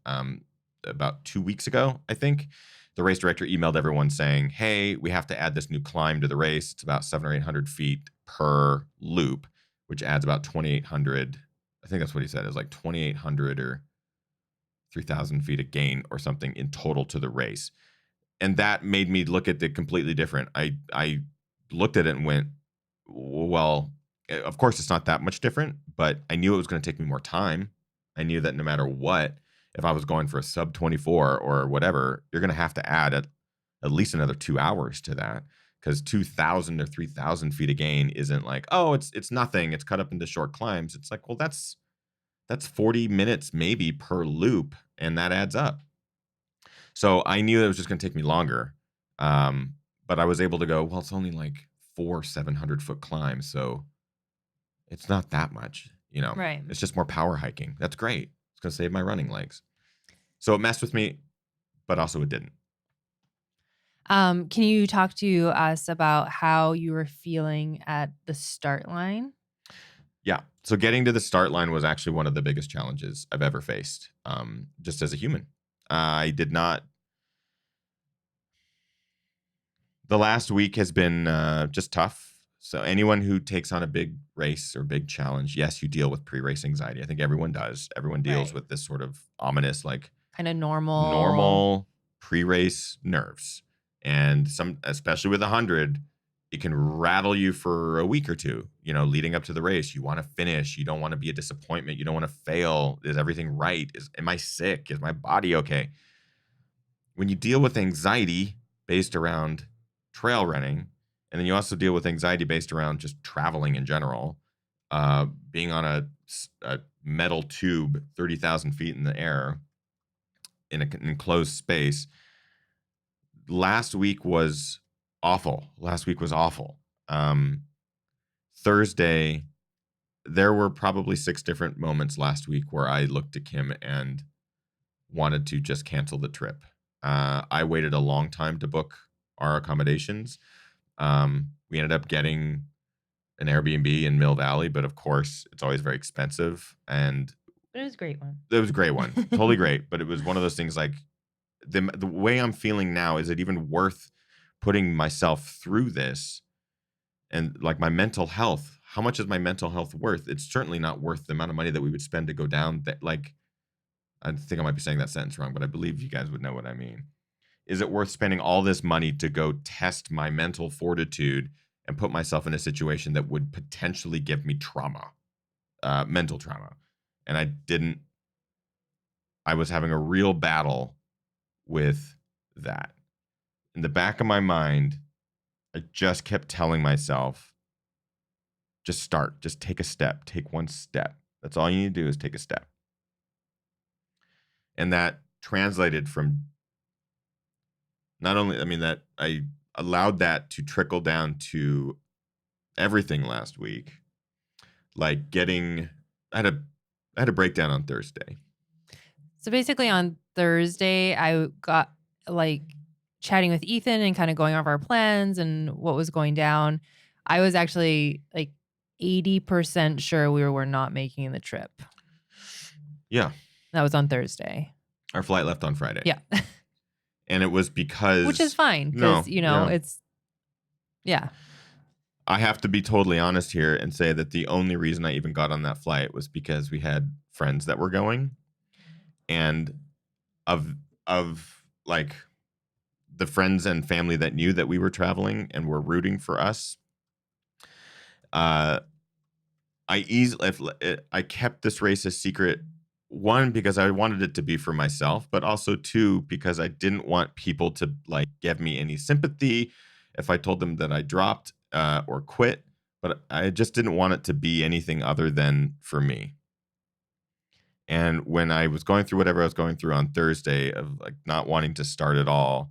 about 2 weeks ago, I think. The race director emailed everyone saying, hey, we have to add this new climb to the race. It's about 700 or 800 feet per loop, which adds about 2,800. I think that's what he said. It was like 2,800 or 3,000 feet of gain or something in total to the race. And that made me look at it completely different. I looked at it and went, well, of course it's not that much different, but I knew it was going to take me more time. I knew that no matter what, if I was going for a sub 24 or whatever, you're going to have to add at least another 2 hours to that, because 2,000 or 3,000 feet of gain isn't like, oh, it's nothing. It's cut up into short climbs. It's like, well, that's 40 minutes maybe per loop, and that adds up. So I knew it was just going to take me longer. But I was able to go, well, it's only like 4 700-foot climbs, so it's not that much, Right. It's just more power hiking. That's great. It's going to save my running legs. So it messed with me, but also it didn't. Can you talk to us about how you were feeling at the start line? Yeah. So getting to the start line was actually one of the biggest challenges I've ever faced, just as a human. I did not. The last week has been just tough. So anyone who takes on a big race or big challenge, yes, you deal with pre-race anxiety. I think everyone does. Everyone deals Right. with this sort of ominous, like Kind of normal. normal pre-race nerves. And especially with 100, it can rattle you for a week or two, leading up to the race. You want to finish. You don't want to be a disappointment. You don't want to fail. Is everything right? Am I sick? Is my body okay? When you deal with anxiety based around trail running, and then you also deal with anxiety based around just traveling in general, being on a metal tube 30,000 feet in the air in an enclosed space. Last week was awful. Thursday, there were probably 6 different moments last week where I looked at Kim and wanted to just cancel the trip. I waited a long time to book our accommodations. We ended up getting an Airbnb in Mill Valley, but of course, it's always very expensive. And But it was a great one. it was a great one, totally great. But it was one of those things like the way I'm feeling now, is it even worth putting myself through this? And like my mental health, how much is my mental health worth? It's certainly not worth the amount of money that we would spend to go down. That, like, I think I might be saying that sentence wrong, but I believe you guys would know what I mean. Is it worth spending all this money to go test my mental fortitude and put myself in a situation that would potentially give me trauma, mental trauma? And I was having a real battle with that. In the back of my mind, I just kept telling myself, just start, just take a step, take one step. That's all you need to do is take a step. And that translated from not only, that I allowed that to trickle down to everything last week, like I had a breakdown on Thursday. So basically on Thursday, I got like chatting with Ethan and kind of going over our plans and what was going down. I was actually like 80% sure we were not making the trip. Yeah. That was on Thursday. Our flight left on Friday. Yeah. And it was because... Which is fine because, it's... Yeah. I have to be totally honest here and say that the only reason I even got on that flight was because we had friends that were going. And of like the friends and family that knew that we were traveling and were rooting for us, I kept this race a secret. One, because I wanted it to be for myself, but also two, because I didn't want people to like give me any sympathy if I told them that I dropped or quit. But I just didn't want it to be anything other than for me. And when I was going through whatever I was going through on Thursday of like not wanting to start at all,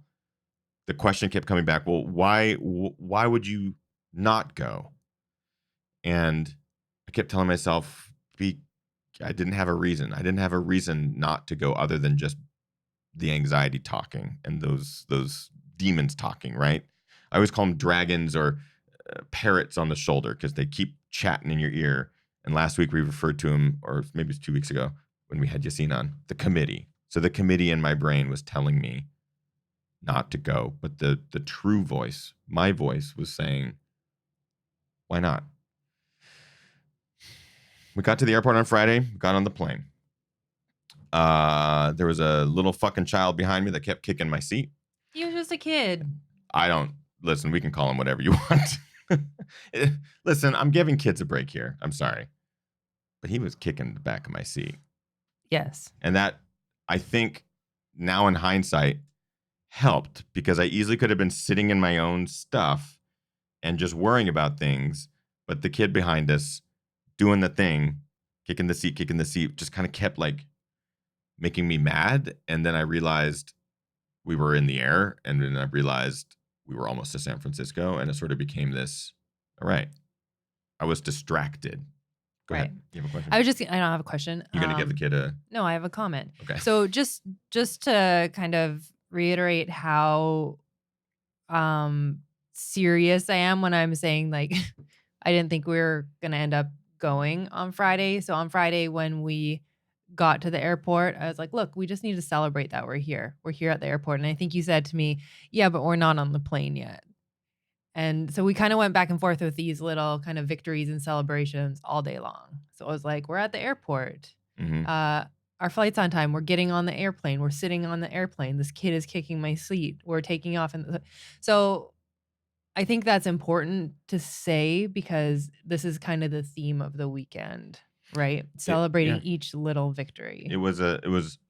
the question kept coming back, well, why would you not go? And I kept telling myself, I didn't have a reason. I didn't have a reason not to go other than just the anxiety talking and those demons talking, right? I always call them dragons or parrots on the shoulder because they keep chatting in your ear. And last week we referred to them, or maybe it's 2 weeks ago when we had Yassine on, the committee. So the committee in my brain was telling me not to go, but the true voice, my voice, was saying, why not? We got to the airport on Friday, got on the plane. There was a little fucking child behind me that kept kicking my seat. He was just a kid. I don't listen. We can call him whatever you want. Listen, I'm giving kids a break here. I'm sorry, but he was kicking the back of my seat. Yes. And that, I think, now in hindsight, helped because I easily could have been sitting in my own stuff and just worrying about things. But the kid behind us doing the thing, kicking the seat, just kind of kept like making me mad. And then I realized we were in the air, and then I realized we were almost to San Francisco, and it sort of became this, all right, I was distracted. Go ahead. You have a question? I don't have a question. You're going to give the kid a... No, I have a comment. Okay. So just to kind of reiterate how serious I am when I'm saying, like, I didn't think we were going to end up going on Friday. So on Friday, when we got to the airport, I was like, look, we just need to celebrate that we're here. We're here at the airport. And I think you said to me, yeah, but we're not on the plane yet. And so we kind of went back and forth with these little kind of victories and celebrations all day long. So I was like, we're at the airport. Mm-hmm. Our flight's on time. We're getting on the airplane. We're sitting on the airplane. This kid is kicking my seat. We're taking off. So I think that's important to say because this is kind of the theme of the weekend, right? Celebrating each little victory. It was a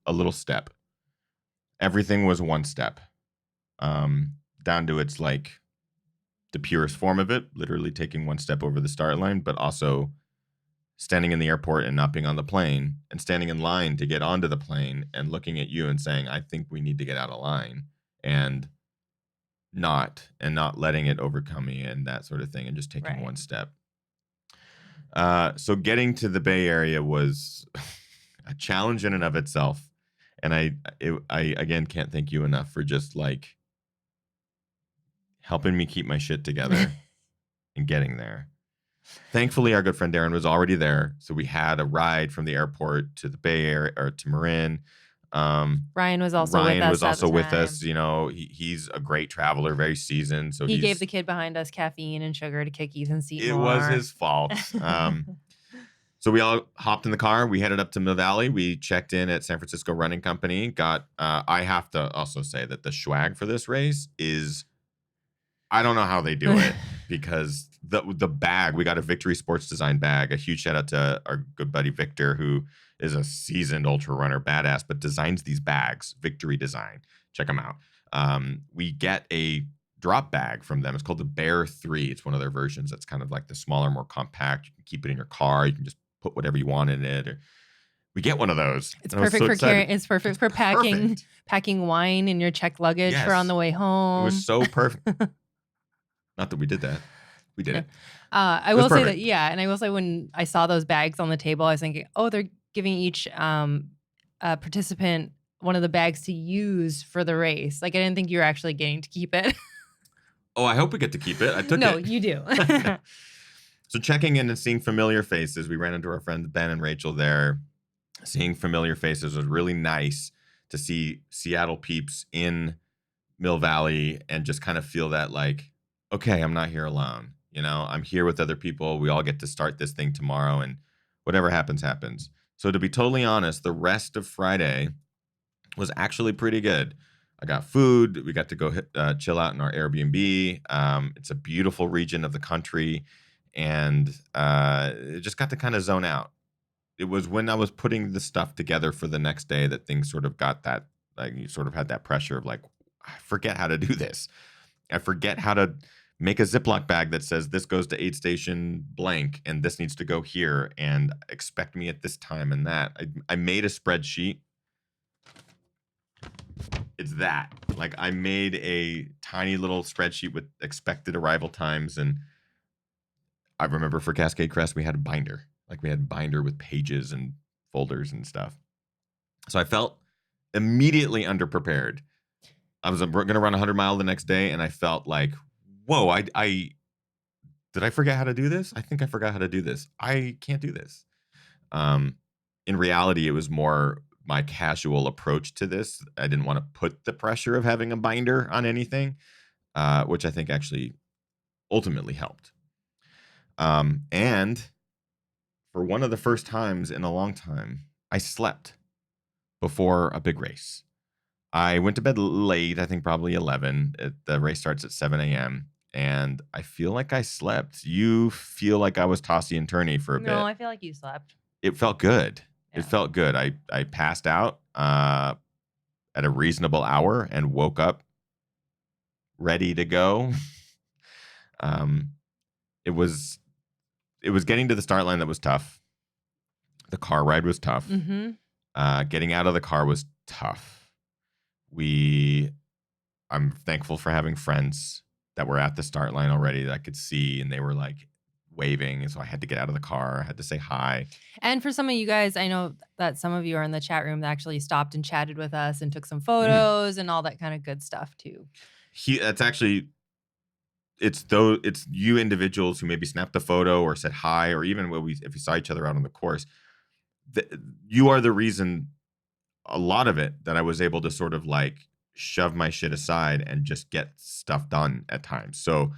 little step. Everything was one step, down to its like the purest form of it, literally taking one step over the start line, but also standing in the airport and not being on the plane and standing in line to get onto the plane and looking at you and saying, I think we need to get out of line, and not letting it overcome me and that sort of thing, and just taking one step. So getting to the Bay Area was a challenge in and of itself. And I again can't thank you enough for just like helping me keep my shit together and getting there. Thankfully, our good friend Darren was already there. So we had a ride from the airport to the Bay Area, or to Marin. Ryan was also with us. You know, he's a great traveler, very seasoned. So he gave the kid behind us caffeine and sugar to kick Ethan's seat. It was his fault. So we all hopped in the car. We headed up to Mill Valley. We checked in at San Francisco Running Company. I have to also say that the swag for this race is, I don't know how they do it because the bag, we got a Victory Sports Design bag. A huge shout out to our good buddy Victor, who is a seasoned ultra runner, badass, but designs these bags, Victory Design. Check them out. We get a drop bag from them. It's called the Bear 3. It's one of their versions that's kind of like the smaller, more compact. You can keep it in your car. You can just put whatever you want in it. We get one of those. It's perfect for carrying. It's perfect for packing wine in your checked luggage for on the way home. It was so perfect. Not that we did that. We did it. I will say that, and I will say when I saw those bags on the table, I was thinking, oh, they're giving each participant one of the bags to use for the race. Like, I didn't think you were actually getting to keep it. Oh, I hope we get to keep it. I took it. No, you do. So checking in and seeing familiar faces, we ran into our friends Ben and Rachel there. Seeing familiar faces was really nice to see Seattle peeps in Mill Valley and just kind of feel that like, okay, I'm not here alone. You know, I'm here with other people. We all get to start this thing tomorrow, and whatever happens, happens. So to be totally honest, the rest of Friday was actually pretty good. I got food. We got to go chill out in our Airbnb. It's a beautiful region of the country, and just got to kind of zone out. It was when I was putting the stuff together for the next day that things sort of got that, like, you sort of had that pressure of like, I forget how to do this. I forget how to make a Ziploc bag that says this goes to aid station blank and this needs to go here and expect me at this time and that. I made a spreadsheet. It's that. Like, I made a tiny little spreadsheet with expected arrival times, and I remember for Cascade Crest we had a binder. Like we had binder with pages and folders and stuff. So I felt immediately underprepared. I was going to run 100-mile the next day, and I felt like, whoa, I did I forget how to do this? I think I forgot how to do this. I can't do this. Um, in reality, it was more my casual approach to this. I didn't want to put the pressure of having a binder on anything, which I think actually ultimately helped. And for one of the first times in a long time, I slept before a big race. I went to bed late, I think probably 11. The race starts at 7 a.m. And I feel like I slept. You feel like I was tossy and turny for a No, bit. I feel like you slept. It felt good. Yeah. It felt good. I passed out at a reasonable hour and woke up ready to go. um, it was getting to the start line that was tough. The car ride was tough. Mm-hmm. Getting out of the car was tough. I'm thankful for having friends that were at the start line already that I could see, and they were like waving, and so I had to get out of the car. I had to say hi. And for some of you guys, I know that some of you are in the chat room that actually stopped and chatted with us and took some photos and all that kind of good stuff too. That's actually it's you individuals who maybe snapped a photo or said hi, or even if we saw each other out on the course. You are the reason, a lot of it, that I was able to sort of like shove my shit aside and just get stuff done at times. So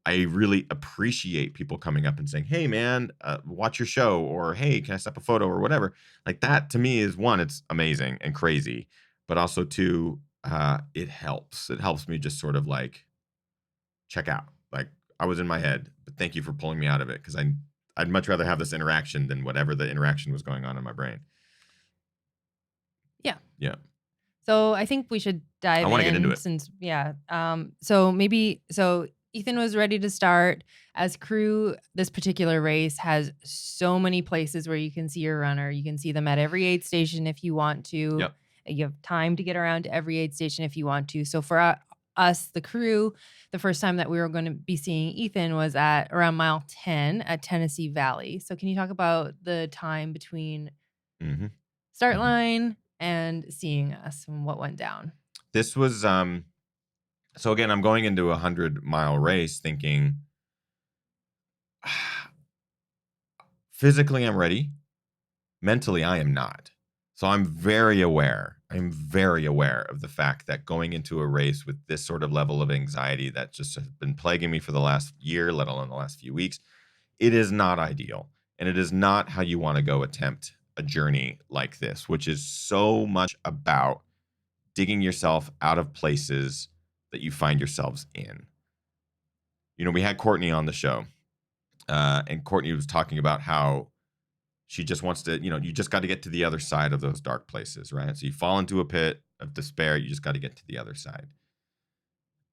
I really appreciate people coming up and saying, "Hey, man, watch your show," or "Hey, can I snap a photo?" or whatever. Like that to me is, one, it's amazing and crazy, but also two, it helps. It helps me just sort of like check out. Like I was in my head, but thank you for pulling me out of it, because I'd much rather have this interaction than whatever the interaction was going on in my brain. Yeah. Yeah. So I think we should dive in. I want to get into it. So Ethan was ready to start. As crew, this particular race has so many places where you can see your runner. You can see them at every aid station if you want to. Yep. You have time to get around to every aid station if you want to. So for us, the crew, the first time that we were going to be seeing Ethan was at around mile 10 at Tennessee Valley. So can you talk about the time between start line and seeing us and what went down? This was so again, I'm going into a 100-mile race thinking physically I'm ready, mentally I am not. So I'm very aware of the fact that going into a race with this sort of level of anxiety that just has been plaguing me for the last year, let alone the last few weeks, it is not ideal. And it is not how you want to go attempt a journey like this, which is so much about digging yourself out of places that you find yourselves in. You know, we had Courtney on the show, and Courtney was talking about how she just wants to, you just got to get to the other side of those dark places, right? So you fall into a pit of despair, you just got to get to the other side.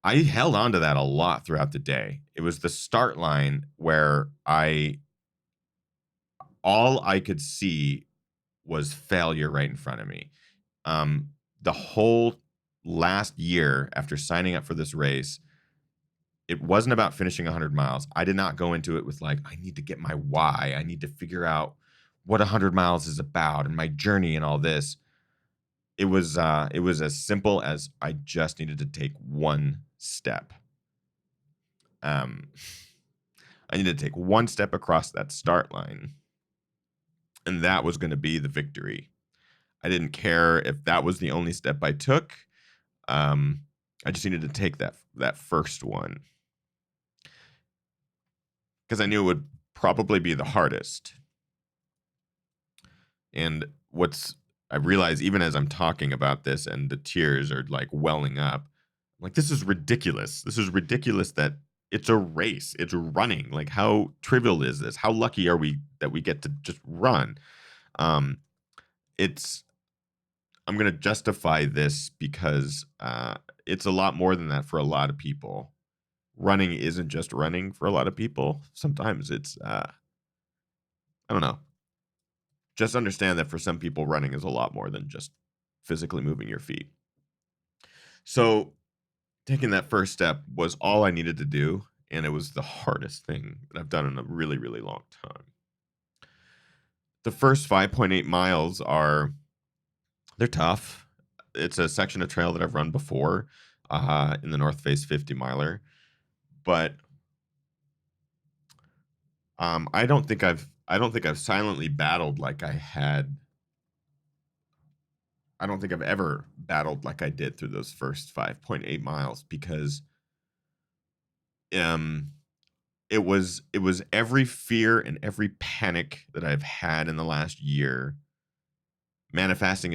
I held on to that a lot throughout the day. It was the start line where all I could see was failure right in front of me. The whole last year after signing up for this race, it wasn't about finishing 100 miles. I did not go into it with like, I need to get my why. I need to figure out what 100 miles is about and my journey and all this. It was as simple as I just needed to take one step. I needed to take one step across that start line, and that was going to be the victory. I didn't care if that was the only step I took. I just needed to take that first one, because I knew it would probably be the hardest. And I realize, even as I'm talking about this and the tears are like welling up, I'm like, this is ridiculous. This is ridiculous that it's a race. It's running. Like, how trivial is this? How lucky are we that we get to just run? I'm going to justify this because it's a lot more than that for a lot of people. Running isn't just running for a lot of people. Sometimes it's, I don't know. Just understand that for some people, running is a lot more than just physically moving your feet. So taking that first step was all I needed to do, and it was the hardest thing that I've done in a really, really long time. The first 5.8 miles they're tough. It's a section of trail that I've run before in the North Face 50 miler, but I don't think I've silently battled like I had. I don't think I've ever battled like I did through those first 5.8 miles because um it was every fear and every panic that I've had in the last year manifesting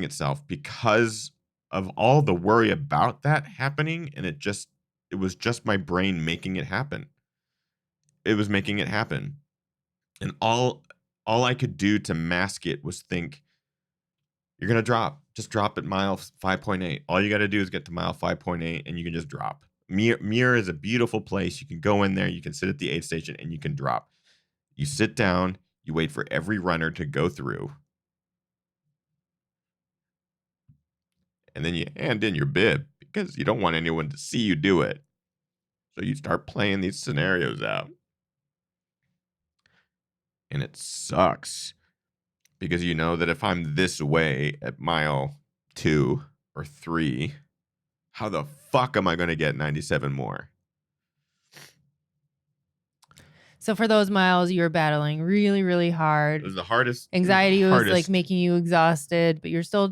itself because of all the worry about that happening, and it was just my brain making it happen. It was making it happen. And all I could do to mask it was think, you're going to drop. Just drop at mile 5.8. All you got to do is get to mile 5.8 and you can just drop. Muir is a beautiful place. You can go in there, you can sit at the aid station and you can drop. You sit down, you wait for every runner to go through, and then you hand in your bib because you don't want anyone to see you do it. So you start playing these scenarios out. And it sucks because you know that if I'm this way at mile 2 or 3, how the fuck am I going to get 97 more? So for those miles, you were battling really, really hard. It was the hardest. Anxiety was like making you exhausted, but you're still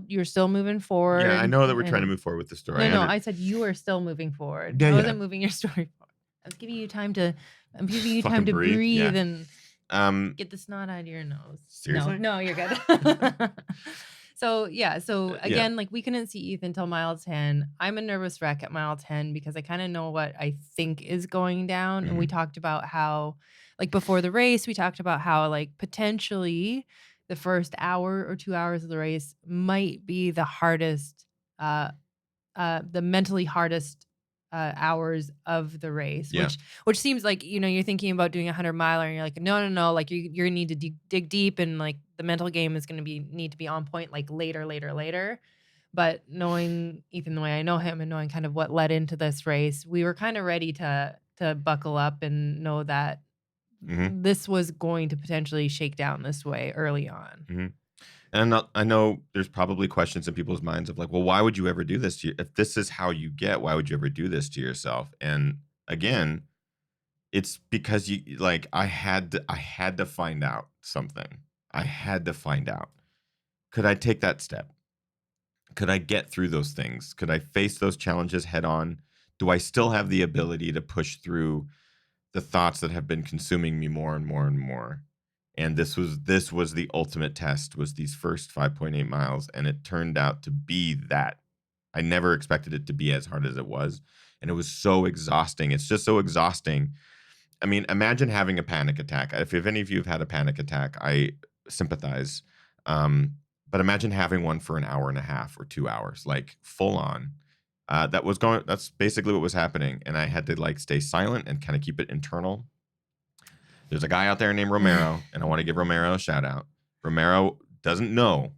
moving forward. Yeah, I know that we're trying to move forward with the story. No, I said you were still moving forward. Yeah, I wasn't moving your story forward. I'm giving you time to breathe and get the snot out of your nose. Seriously? No, you're good. So again, like we couldn't see Ethan till mile 10. I'm a nervous wreck at mile 10 because I kind of know what I think is going down. And we talked about how, like before the race, we talked about how like potentially the first hour or 2 hours of the race might be the hardest, the mentally hardest hours of the race, Yeah. which seems like, you're thinking about doing 100-miler and you're like, no, like you're gonna need to dig deep, and like the mental game is gonna need to be on point like later. But knowing Ethan the way I know him and knowing kind of what led into this race, we were kind of ready to buckle up and know that this was going to potentially shake down this way early on. And I know there's probably questions in people's minds of like, well, why would you ever do this to you? If this is how you get, why would you ever do this to yourself? And again, it's because I had to find out something. I had to find out. Could I take that step? Could I get through those things? Could I face those challenges head on? Do I still have the ability to push through the thoughts that have been consuming me more and more and more? And this was the ultimate test, was these first 5.8 miles, and it turned out to be that. I never expected it to be as hard as it was, and it was so exhausting. It's just so exhausting. I mean, imagine having a panic attack. If any of you have had a panic attack, I sympathize. But imagine having one for an hour and a half or 2 hours, like full on. That's basically what was happening, and I had to like stay silent and kind of keep it internal. There's a guy out there named Romero, and I want to give Romero a shout out. Romero doesn't know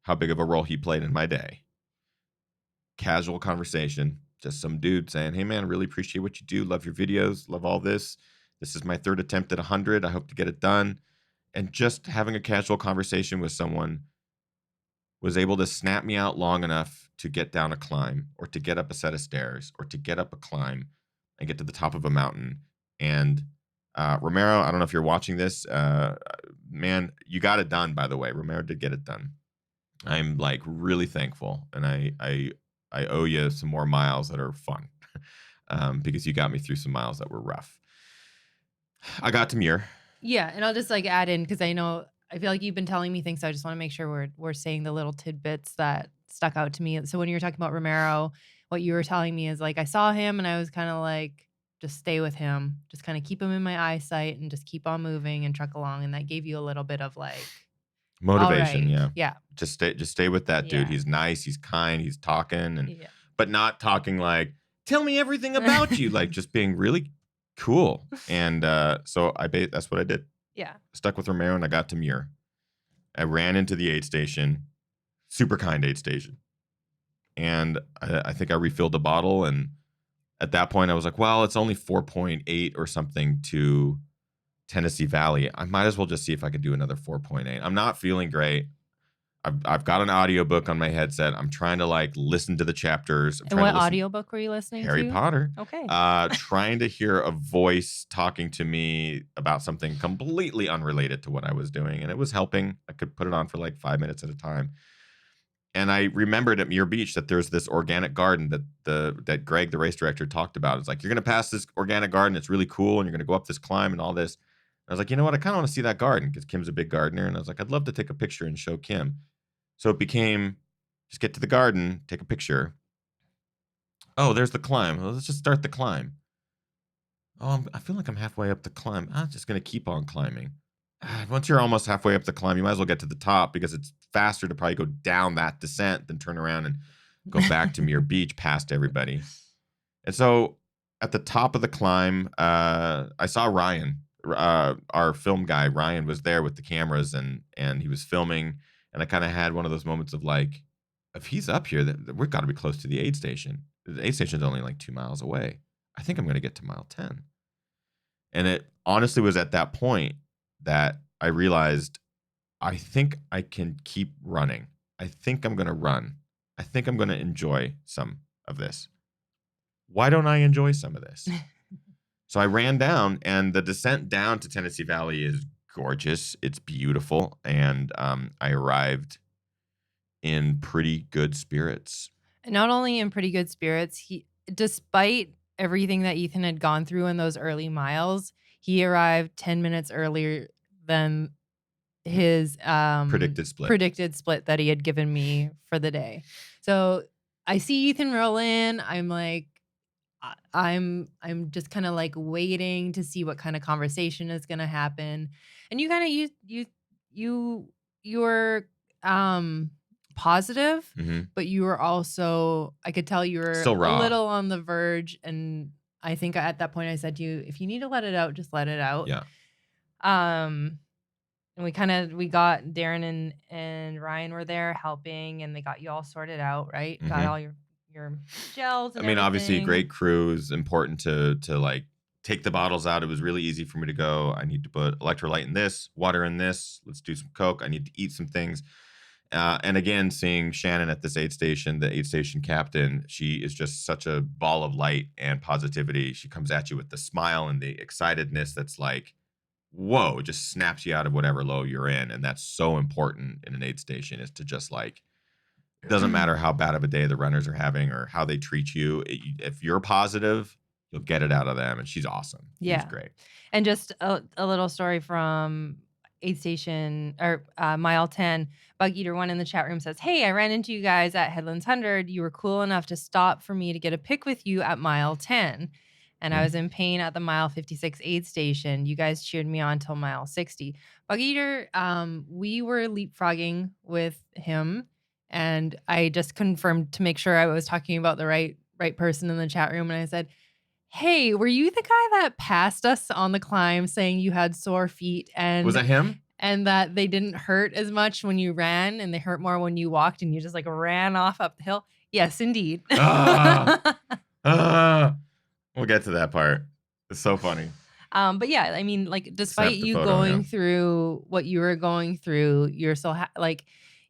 how big of a role he played in my day. Casual conversation, just some dude saying, hey man, really appreciate what you do. Love your videos. Love all this. This is my third attempt at 100. I hope to get it done. And just having a casual conversation with someone was able to snap me out long enough to get down a climb, or to get up a set of stairs, or to get up a climb and get to the top of a mountain. And Romero, I don't know if you're watching this, man, you got it done, by the way. Romero did get it done. I'm like really thankful, and I owe you some more miles that are fun, because you got me through some miles that were rough. I got to Muir. Yeah, and I'll just like add in, because I feel like you've been telling me things, so I just want to make sure we're saying the little tidbits that stuck out to me. So when you were talking about Romero, what you were telling me is like, I saw him and I was kind of like, just stay with him, just kind of keep him in my eyesight and just keep on moving and truck along. And that gave you a little bit of like motivation. Right. Yeah. Just stay with that dude. He's nice. He's kind. He's talking but not talking like, tell me everything about you. Like just being really cool. And so that's what I did. Yeah. Stuck with Romero and I got to Muir. I ran into the aid station, super kind aid station. And I think I refilled a bottle, and at that point I was like, well, it's only 4.8 or something to Tennessee Valley, I might as well just see if I could do another 4.8. I'm not feeling great. I've got an audiobook on my headset. I'm trying to like listen to the chapters. I'm And trying to what listen audiobook were you listening Harry to? Potter. Okay. Trying to hear a voice talking to me about something completely unrelated to what I was doing, and it was helping. I could put it on for like 5 minutes at a time. And I remembered at Muir Beach that there's this organic garden that Greg, the race director, talked about. It's like, you're gonna pass this organic garden. It's really cool, and you're gonna go up this climb and all this. I was like, you know what? I kind of want to see that garden because Kim's a big gardener, and I was like, I'd love to take a picture and show Kim. So it became, just get to the garden, take a picture. Oh, there's the climb. Well, let's just start the climb. Oh, I feel like I'm halfway up the climb. I'm just gonna keep on climbing. Once you're almost halfway up the climb, you might as well get to the top because it's faster to probably go down that descent than turn around and go back to Muir Beach past everybody. And so at the top of the climb, I saw Ryan, our film guy. Ryan was there with the cameras and he was filming. And I kind of had one of those moments of like, if he's up here, we've got to be close to the aid station. The aid station is only like 2 miles away. I think I'm going to get to mile 10. And it honestly was at that point that I realized I think I can keep running. I think I'm going to run. I think I'm going to enjoy some of this. Why don't I enjoy some of this? So I ran down, and the descent down to Tennessee Valley is gorgeous. It's beautiful. And I arrived in pretty good spirits. Not only in pretty good spirits, despite everything that Ethan had gone through in those early miles, he arrived 10 minutes earlier than his predicted split that he had given me for the day. So I see Ethan roll in. I'm like, I'm just kind of like waiting to see what kind of conversation is going to happen. And you kind of you were positive, but you were also, I could tell you were still raw, a little on the verge. And I think at that point I said to you, if you need to let it out, just let it out. Yeah. And we got Darren and Ryan were there helping, and they got you all sorted out, right? Got all your gels and everything. Obviously, great crew is important to like take the bottles out. It was really easy for me to go, I need to put electrolyte in this, water in this, let's do some Coke, I need to eat some things. And again, seeing Shannon at this aid station, the aid station captain, she is just such a ball of light and positivity. She comes at you with the smile and the excitedness that's like, whoa, it just snaps you out of whatever low you're in. And that's so important in an aid station, is to just like, it doesn't matter how bad of a day the runners are having or how they treat you. If you're positive, you'll get it out of them. And she's awesome. She's great. And just a little story from aid station or mile 10. Bug Eater 1 in the chat room says, hey, I ran into you guys at Headlands 100. You were cool enough to stop for me to get a pic with you at mile 10. And I was in pain at the mile 56 aid station. You guys cheered me on till mile 60. Bug Eater, we were leapfrogging with him. And I just confirmed to make sure I was talking about the right person in the chat room. And I said, hey, were you the guy that passed us on the climb saying you had sore feet? And was that him? And that they didn't hurt as much when you ran and they hurt more when you walked and you just like ran off up the hill? Yes, indeed. We'll get to that part. It's so funny. But yeah, I mean, like, despite you going through what you were going through, you're still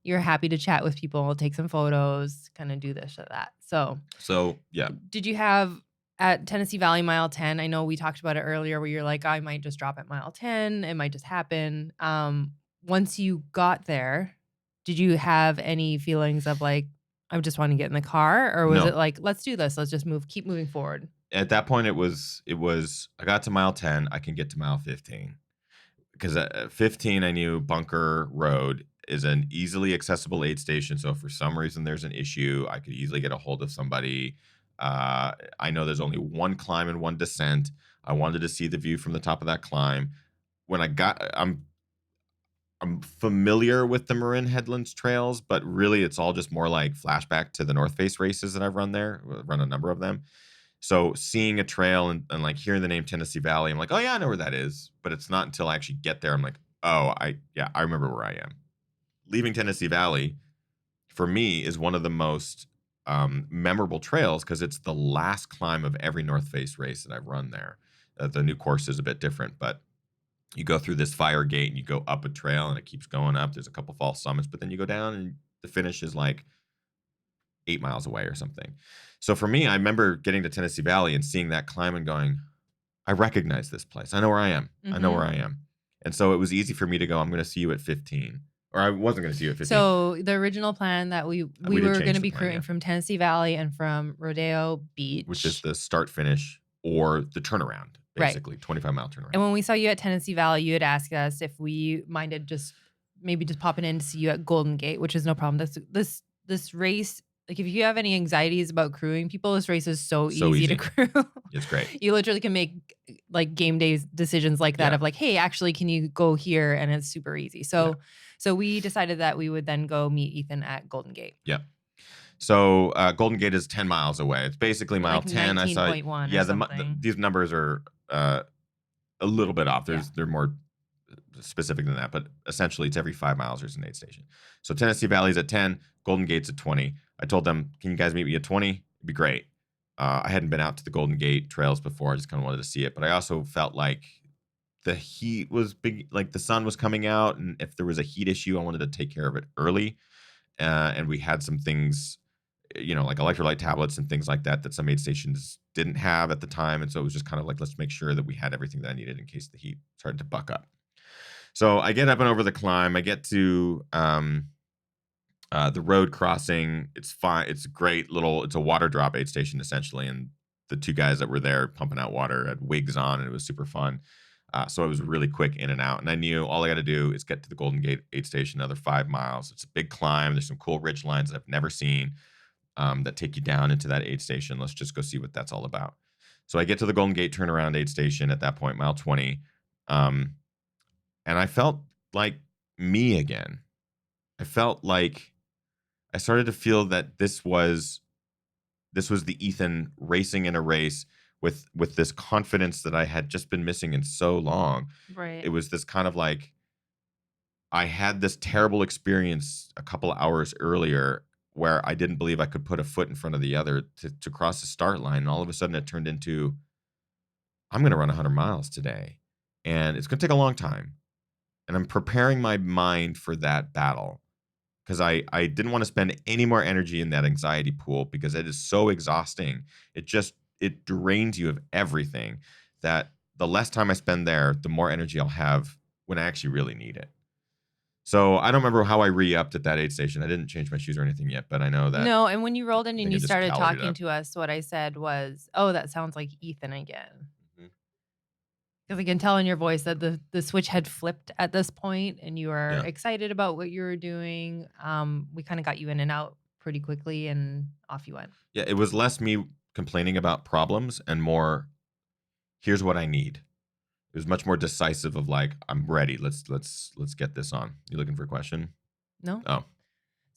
you're happy to chat with people, take some photos, kind of do this or that. So yeah. Did you have at Tennessee Valley mile 10? I know we talked about it earlier where you're like, I might just drop at mile 10. It might just happen. Once you got there, did you have any feelings of like, I just want to get in the car? Or was it like, let's do this. Let's just keep moving forward? At that point, it was, I got to mile 10, I can get to mile 15. Because at 15, I knew Bunker Road is an easily accessible aid station. So if for some reason there's an issue, I could easily get a hold of somebody. I know there's only one climb and one descent. I wanted to see the view from the top of that climb. When I'm familiar with the Marin Headlands trails, but really it's all just more like flashback to the North Face races that I've run there. I've run a number of them. So seeing a trail and like hearing the name Tennessee Valley, I'm like, oh yeah, I know where that is. But it's not until I actually get there, I'm like, oh, I remember where I am. Leaving Tennessee Valley, for me, is one of the most memorable trails because it's the last climb of every North Face race that I've run there. The new course is a bit different, but You go through this fire gate and you go up a trail and it keeps going up. There's a couple false summits, but then you go down and the finish is like 8 miles away or something. So for me, I remember getting to Tennessee Valley and seeing that climb and going, I recognize this place. I know where I am. I know where I am. And so it was easy for me to go, I'm going to see you at 15. Or I wasn't going to see you at 15. So the original plan that we did were change going to the be plan, crewing yeah. from Tennessee Valley and from Rodeo Beach. Which is the start finish or the turnaround, basically, 25-mile turnaround. And when we saw you at Tennessee Valley, you had asked us if we minded just popping in to see you at Golden Gate, which is no problem. This race, like if you have any anxieties about crewing people, this race is so easy to crew. It's great. You literally can make like game day decisions like that of like, hey, actually, can you go here? And it's super easy. So we decided that we would then go meet Ethan at Golden Gate. Yeah. So Golden Gate is 10 miles away. It's basically mile Like 10. 19.1 or these numbers are a little bit off. They're more specific than that, but essentially it's every 5 miles there's an aid station. So Tennessee Valley's at 10, Golden Gate's at 20. I told them, can you guys meet me at 20? It'd be great. I hadn't been out to the Golden Gate trails before. I just kind of wanted to see it, but I also felt like the heat was big, like the sun was coming out, and if there was a heat issue, I wanted to take care of it early. And we had some things, like electrolyte tablets and things like that some aid stations didn't have at the time. And so it was just kind of like, let's make sure that we had everything that I needed in case the heat started to buck up. So I get up and over the climb. I get to the road crossing. It's fine. It's a great it's a water drop aid station essentially. And the two guys that were there pumping out water had wigs on and it was super fun. So it was really quick in and out. And I knew all I got to do is get to the Golden Gate aid station, another 5 miles. It's a big climb. There's some cool ridge lines that I've never seen that take you down into that aid station. Let's just go see what that's all about. So I get to the Golden Gate turnaround aid station at that point, mile 20. And I felt like me again. I felt like I started to feel that this was the Ethan racing in a race with this confidence that I had just been missing in so long. Right. It was this kind of like, I had this terrible experience a couple of hours earlier where I didn't believe I could put a foot in front of the other to cross the start line. And all of a sudden it turned into, I'm going to run 100 miles today. And it's going to take a long time. And I'm preparing my mind for that battle because I didn't want to spend any more energy in that anxiety pool because it is so exhausting. It drains you of everything that the less time I spend there, the more energy I'll have when I actually really need it. So I don't remember how I re-upped at that aid station. I didn't change my shoes or anything yet, but I know that. No, and when you rolled in and you started talking up. to us, what I said was, oh, that sounds like Ethan again. Because I can tell in your voice that the switch had flipped at this point and you were excited about what you were doing. We kind of got you in and out pretty quickly and off you went. Yeah, it was less me complaining about problems and more, here's what I need. It was much more decisive of like, I'm ready. Let's get this on. You looking for a question? No. Oh.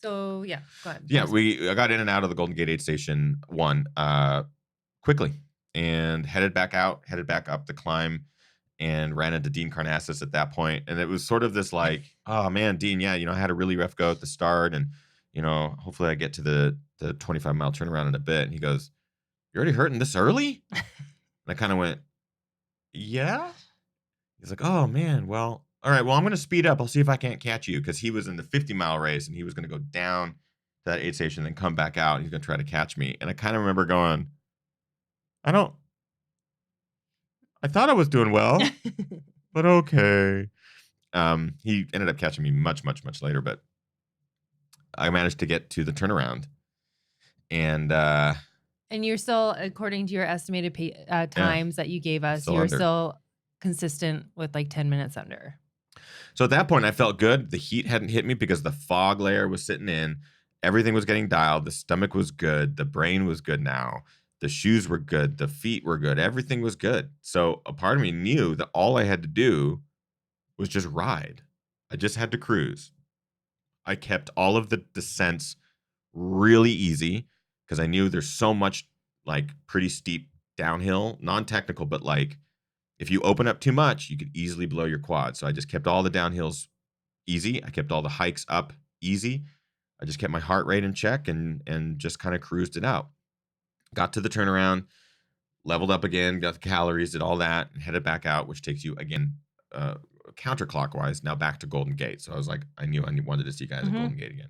So yeah, go ahead. Yeah, I got in and out of the Golden Gate aid station quickly and headed back up the climb. And ran into Dean Carnassus at that point. And it was sort of this like, oh man, Dean, yeah, I had a really rough go at the start. And, hopefully I get to the 25-mile turnaround in a bit. And he goes, you're already hurting this early? And I kind of went, yeah. He's like, oh man, well, all right, well, I'm going to speed up. I'll see if I can't catch you. Because he was in the 50-mile race and he was going to go down to that aid station and then come back out. And he's going to try to catch me. And I kind of remember going, I thought I was doing well, but okay. He ended up catching me much, much, much later, but I managed to get to the turnaround. And you're still, according to your estimated times that you gave us, you're still consistent with like 10 minutes under. So at that point, I felt good. The heat hadn't hit me because the fog layer was sitting in. Everything was getting dialed. The stomach was good. The brain was good now. The shoes were good. The feet were good. Everything was good. So a part of me knew that all I had to do was just ride. I just had to cruise. I kept all of the descents really easy because I knew there's so much like pretty steep downhill, non-technical, but like if you open up too much, you could easily blow your quad. So I just kept all the downhills easy. I kept all the hikes up easy. I just kept my heart rate in check and just kind of cruised it out. Got to the turnaround, leveled up again, got the calories, did all that, and headed back out, which takes you, again, counterclockwise now back to Golden Gate. So I was like, I knew I wanted to see guys at Hmm. Golden Gate again.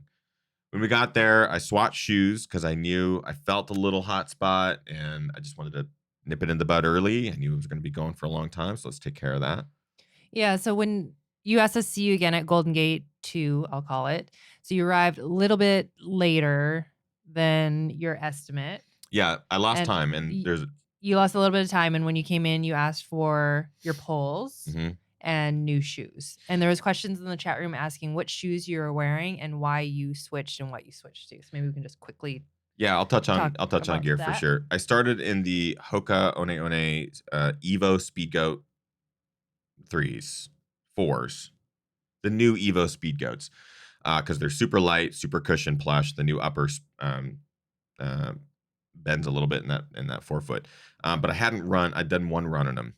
When we got there, I swatched shoes because I knew I felt a little hot spot and I just wanted to nip it in the bud early. I knew it was going to be going for a long time, so let's take care of that. Yeah. So when you asked us to see you again at Golden Gate 2, I'll call it. So you arrived a little bit later than your estimate. Yeah, I lost And time, and there's you lost a little bit of time. And when you came in, you asked for your poles Mhm. and new shoes. And there was questions in the chat room asking what shoes you were wearing and why you switched and what you switched to. So maybe we can just quickly Yeah, I'll touch on about gear for that. sure. I started in the Hoka One One Evo Speed Goat 3s, 4s, the new Evo Speed Goats, because they're super light, super cushion plush. The new upper uh, bends a little bit in that forefoot, but I'd done one run on them,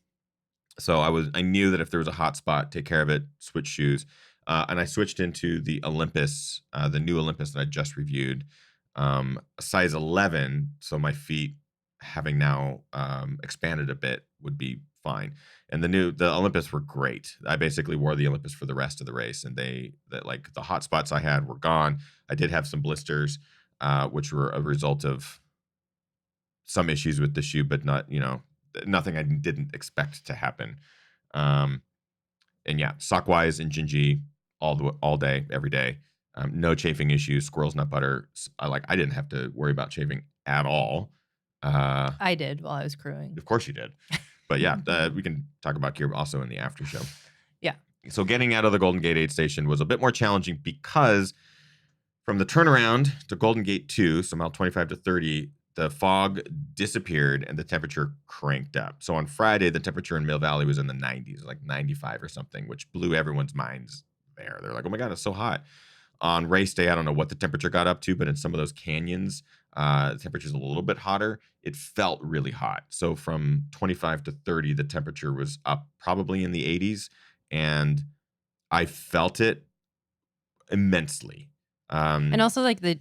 so I knew that if there was a hot spot, take care of it, switch shoes, and I switched into the Olympus, the new Olympus that I just reviewed, a size 11, so my feet, having now expanded a bit, would be fine. And the Olympus were great. I basically wore the Olympus for the rest of the race, and like the hot spots I had were gone. I did have some blisters, which were a result of some issues with the shoe, but nothing I didn't expect to happen. Um, and yeah, sock wise and Jinji all day, every day. No chafing issues. Squirrel's nut butter. I didn't have to worry about chafing at all. I did while I was crewing. Of course you did. But yeah, we can talk about gear also in the after show. Yeah. So getting out of the Golden Gate aid station was a bit more challenging because from the turnaround to Golden Gate 2, so mile 25 to 30, the fog disappeared and the temperature cranked up. So on Friday, the temperature in Mill Valley was in the 90s, like 95 or something, which blew everyone's minds there. They're like, oh my God, it's so hot. On race day, I don't know what the temperature got up to, but in some of those canyons, the temperature's a little bit hotter. It felt really hot. So from 25 to 30, the temperature was up probably in the 80s, and I felt it immensely. And also like the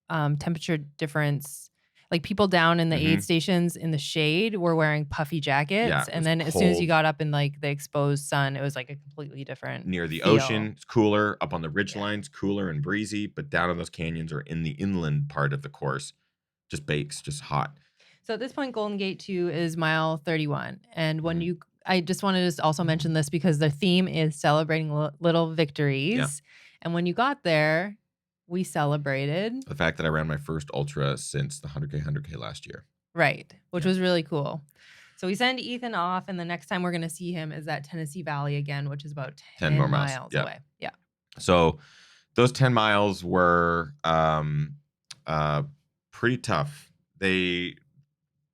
temperature difference, like people down in the aid stations in the shade were wearing puffy jackets, Yeah, it and was then as soon as you cold. got up in like the exposed sun, it was like a completely different Near the feel. ocean, it's cooler. Up on the ridge Yeah. lines, cooler and breezy. But down in those canyons or in the inland part of the course, just bakes, just hot. So at this point, Golden Gate 2 is mile 31. And when Mhm. I just wanted to also mention this because the theme is celebrating little victories. Yeah. And when you got there, we celebrated. The fact that I ran my first ultra since the 100K last year. Right, which Yeah. was really cool. So we send Ethan off, and the next time we're going to see him is at Tennessee Valley again, which is about 10 more miles. miles Yeah. away. Yeah. So those 10 miles were pretty tough. They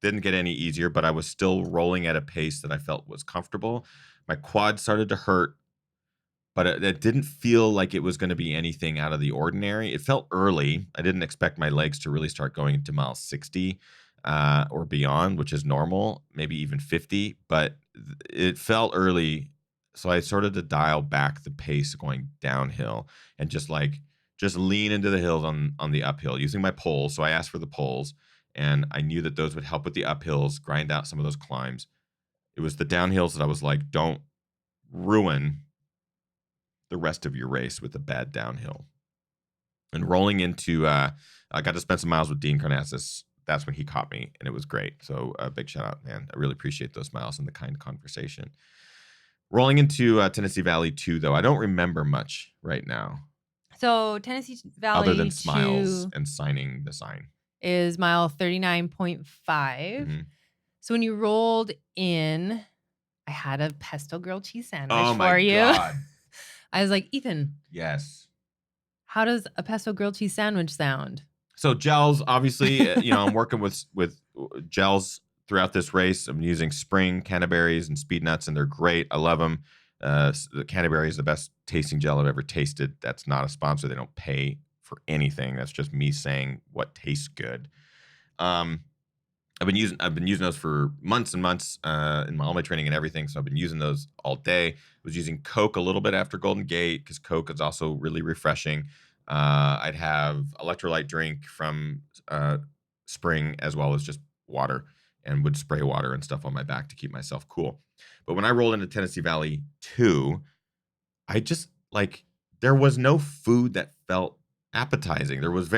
didn't get any easier, but I was still rolling at a pace that I felt was comfortable. My quad started to hurt, but it didn't feel like it was going to be anything out of the ordinary. It felt early. I didn't expect my legs to really start going into mile 60 or beyond, which is normal, maybe even 50, but it felt early. So I started to dial back the pace going downhill and just lean into the hills on the uphill using my poles. So I asked for the poles, and I knew that those would help with the uphills, grind out some of those climbs. It was the downhills that I was like, don't ruin the rest of your race with a bad downhill. And rolling into, I got to spend some miles with Dean Carnassus. That's when he caught me, and it was great. So big shout out, man. I really appreciate those miles and the kind conversation. Rolling into Tennessee Valley 2, though, I don't remember much right now. So Tennessee Valley other than 2 smiles and signing the sign. Is mile 39.5. Mm-hmm. So when you rolled in, I had a pesto grilled cheese sandwich Oh for my you. God. I was like, Ethan, Yes. how does a pesto grilled cheese sandwich sound? So gels, obviously, I'm working with gels throughout this race. I'm using Spring, Canterberries, and Speed Nuts, and they're great. I love them. The Canterbury is the best tasting gel I've ever tasted. That's not a sponsor. They don't pay for anything. That's just me saying what tastes good. I've been using those for months and months in all my training and everything. So I've been using those all day. I was using Coke a little bit after Golden Gate because Coke is also really refreshing. I'd have electrolyte drink from Spring as well as just water. and would spray water and stuff on my back to keep myself cool. But when I rolled into Tennessee Valley 2, I just like there was no food that felt appetizing. It was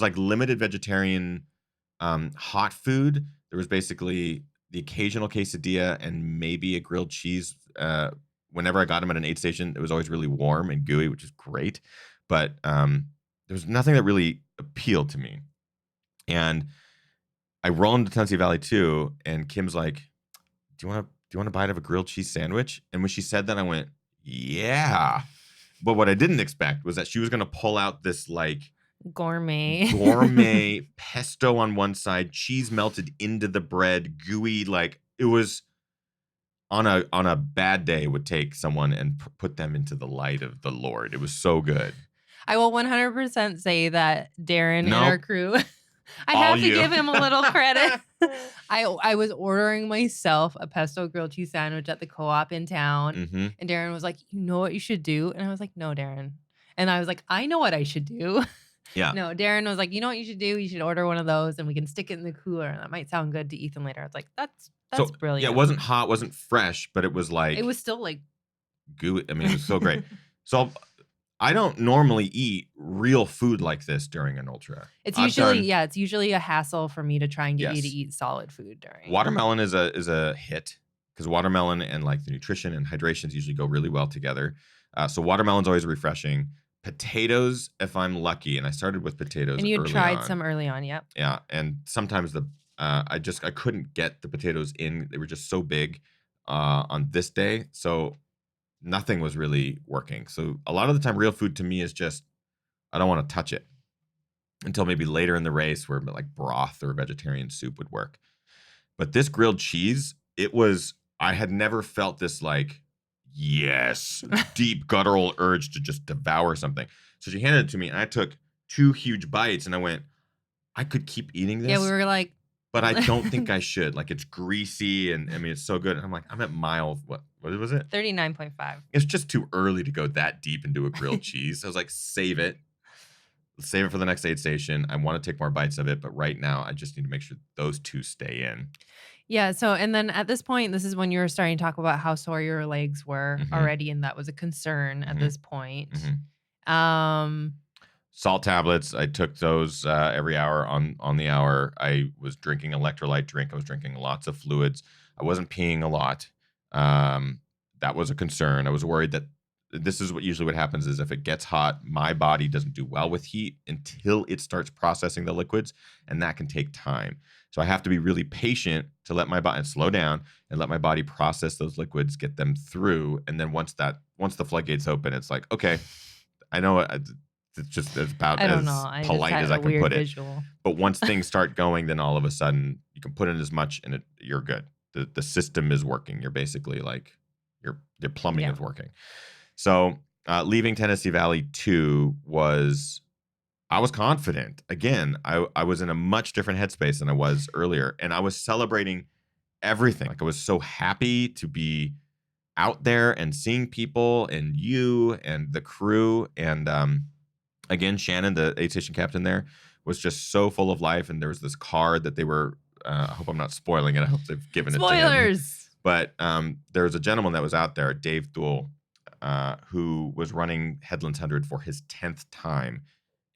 like limited vegetarian hot food. There was basically the occasional quesadilla and maybe a grilled cheese. Whenever I got them at an aid station, it was always really warm and gooey, which is great. But there was nothing that really appealed to me. And I roll into Tennessee Valley 2, and Kim's like, "Do you want a bite of a grilled cheese sandwich?" And when she said that, I went, "Yeah." But what I didn't expect was that she was going to pull out this like gourmet pesto on one side, cheese melted into the bread, gooey. Like it was on a bad day would take someone and put them into the light of the Lord. It was so good. I will 100% say that Darren and our crew, I All have to you. give him a little credit. I was ordering myself a pesto grilled cheese sandwich at the co-op in town. And Darren was like, "You know what you should do?" And I was like, "No, Darren." And I was like, "I know what I should do." Yeah. No, Darren was like, "You know what you should do? You should order one of those and we can stick it in the cooler. And that might sound good to Ethan later." I was like, that's brilliant. Yeah, it wasn't hot, wasn't fresh, but it was like... It was still like... gooey. I mean, it was so great. So I don't normally eat real food like this during an ultra. It's usually a hassle for me to try and get you to eat solid food during. Watermelon is a hit because watermelon and like the nutrition and hydrations usually go really well together. So watermelon's always refreshing. Potatoes, if I'm lucky, and I started with potatoes. And you tried some early on, yep. Yeah, and sometimes I couldn't get the potatoes in. They were just so big on this day, so nothing was really working. So a lot of the time, real food to me is just I don't want to touch it until maybe later in the race where like broth or vegetarian soup would work. But this grilled cheese, I had never felt this like, yes, deep guttural urge to just devour something. So she handed it to me and I took 2 huge bites and I went, I could keep eating this. Yeah, we were like, but I don't think I should. Like it's greasy and I mean it's so good. And I'm like, I'm at mile what was it? 39.5. It's just too early to go that deep into a grilled cheese. I was like, save it. Save it for the next aid station. I want to take more bites of it, but right now I just need to make sure those 2 stay in. Yeah. So, and then at this point, this is when you were starting to talk about how sore your legs were already, and that was a concern at this point. Salt tablets, I took those every hour on the hour. I was drinking electrolyte drink. I was drinking lots of fluids. I wasn't peeing a lot. That was a concern. I was worried that this is what happens is if it gets hot, my body doesn't do well with heat until it starts processing the liquids, and that can take time. So I have to be really patient to let my body slow down and let my body process those liquids, get them through, and then once the floodgates open, it's like, okay, I know it's just about as polite as I can put it. But once things start going, then all of a sudden you can put in as much and you're good. The system is working. You're basically like your plumbing is working. So leaving Tennessee Valley 2 I was confident. Again, I was in a much different headspace than I was earlier. And I was celebrating everything. Like I was so happy to be out there and seeing people and you and the crew. And again, Shannon, the aid station captain there, was just so full of life. And there was this card that they were, I hope I'm not spoiling it. I hope they've given it to him. Spoilers! But there was a gentleman that was out there, Dave Thule, who was running Headlands 100 for his 10th time.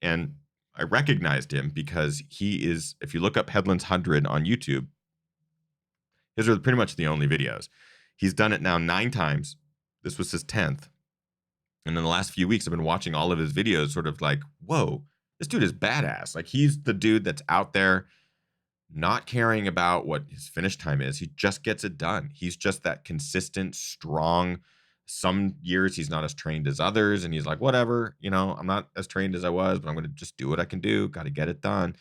And I recognized him because he is, if you look up Headlands 100 on YouTube, his are pretty much the only videos. He's done it now 9 times. This was his 10th. And in the last few weeks, I've been watching all of his videos sort of like, whoa, this dude is badass. Like he's the dude that's out there not caring about what his finish time is. He just gets it done. He's just that consistent, strong. Some years he's not as trained as others. And he's like, whatever, I'm not as trained as I was, but I'm going to just do what I can do. Got to get it done.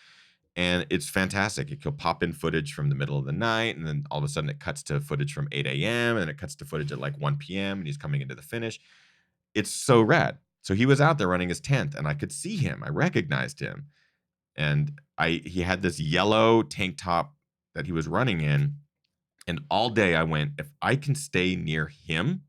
And it's fantastic. He'll pop in footage from the middle of the night. And then all of a sudden it cuts to footage from 8 a.m. And then it cuts to footage at like 1 p.m. And he's coming into the finish. It's so rad. So he was out there running his 10th and I could see him. I recognized him. And he had this yellow tank top that he was running in. And all day I went, if I can stay near him,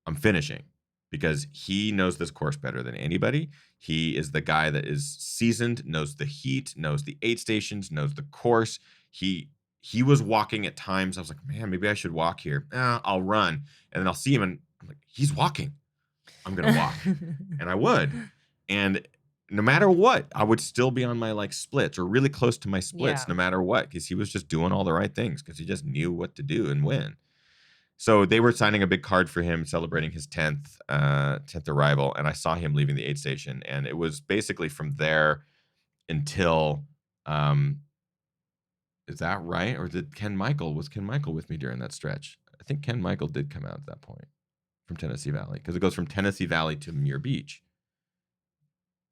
I'm finishing, because he knows this course better than anybody. He is the guy that is seasoned, knows the heat, knows the aid stations, knows the course. He he was walking at times. I was like, man, maybe I should walk here. I'll run. And then I'll see him and I'm like, he's walking. I'm going to walk. And I would. And no matter what, I would still be on my like splits or really close to my splits, Yeah. no matter what, because he was just doing all the right things because he just knew what to do and when. So they were signing a big card for him, celebrating his 10th arrival, and I saw him leaving the aid station, and it was basically from there until, is that right? Or was Ken Michael with me during that stretch? I think Ken Michael did come out at that point from Tennessee Valley because it goes from Tennessee Valley to Muir Beach.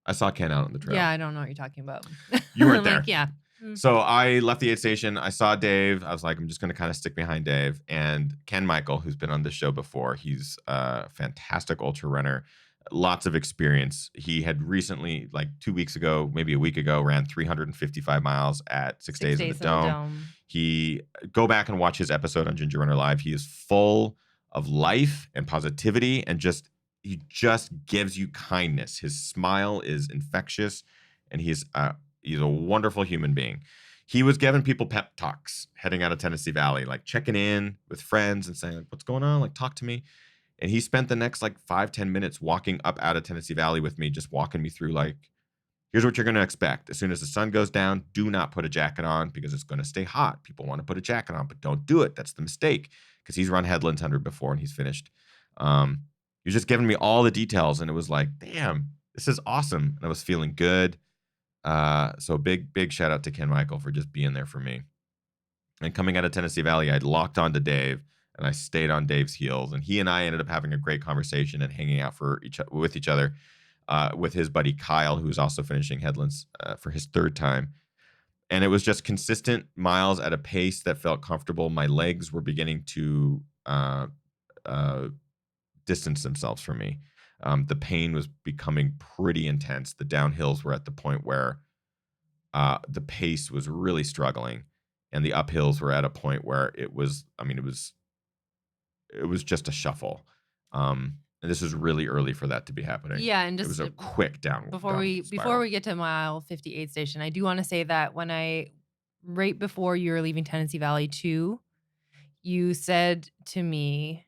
I saw Ken out on the trail. Yeah, I don't know what you're talking about. You weren't there. Like, yeah. So I left the aid station. I saw Dave. I was like, I'm just going to kind of stick behind Dave. And Ken Michael, who's been on this show before, he's a fantastic ultra runner, lots of experience. He had recently, like 2 weeks ago, maybe a week ago, ran 355 miles at 6 days in the Dome. He go back and watch his episode on Ginger Runner Live. He is full of life and positivity, and he just gives you kindness. His smile is infectious, and he's a wonderful human being. He was giving people pep talks heading out of Tennessee Valley, like checking in with friends and saying, like, what's going on? Like, talk to me. And he spent the next like 5-10 minutes walking up out of Tennessee Valley with me, just walking me through like, here's what you're going to expect. As soon as the sun goes down, do not put a jacket on because it's going to stay hot. People want to put a jacket on, but don't do it. That's the mistake because he's run Headlands 100 before and he's finished. He was just giving me all the details and it was like, damn, this is awesome. And I was feeling good. So big shout out to Ken Michael for just being there for me. And coming out of Tennessee Valley, I locked on to Dave and I stayed on Dave's heels. And he and I ended up having a great conversation and hanging out with each other. With his buddy Kyle, who was also finishing Headlands for his 3rd time. And it was just consistent miles at a pace that felt comfortable. My legs were beginning to distance themselves from me. The pain was becoming pretty intense. The downhills were at the point where the pace was really struggling. And the uphills were at a point where it was just a shuffle. And this was really early for that to be happening. Yeah, and just it was a quick downward. Before we get to mile 58 station, I do want to say that right before you were leaving Tennessee Valley 2, you said to me,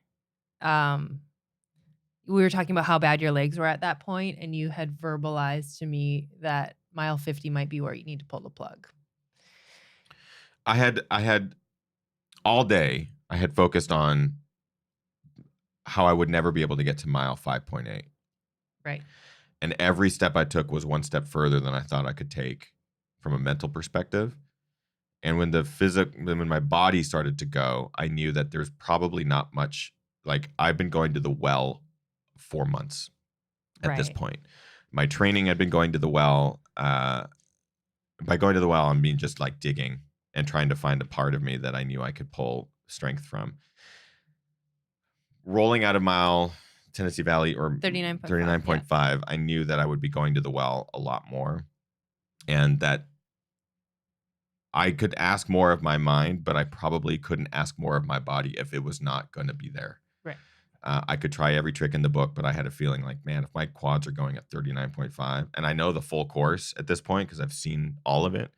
we were talking about how bad your legs were at that point, and you had verbalized to me that mile 50 might be where you need to pull the plug. I had all day, I had focused on how I would never be able to get to mile 5.8. Right. And every step I took was one step further than I thought I could take from a mental perspective. And when when my body started to go, I knew that there's probably not much. Like, I've been going to the well 4 months at this point. My training had been going to the well. By going to the well, I mean just like digging and trying to find a part of me that I knew I could pull strength from. Rolling out of mile Tennessee Valley or 39.5, yeah. I knew that I would be going to the well a lot more and that I could ask more of my mind, but I probably couldn't ask more of my body if it was not going to be there. Right. I could try every trick in the book, but I had a feeling like, man, if my quads are going at 39.5 and I know the full course at this point because I've seen all of it,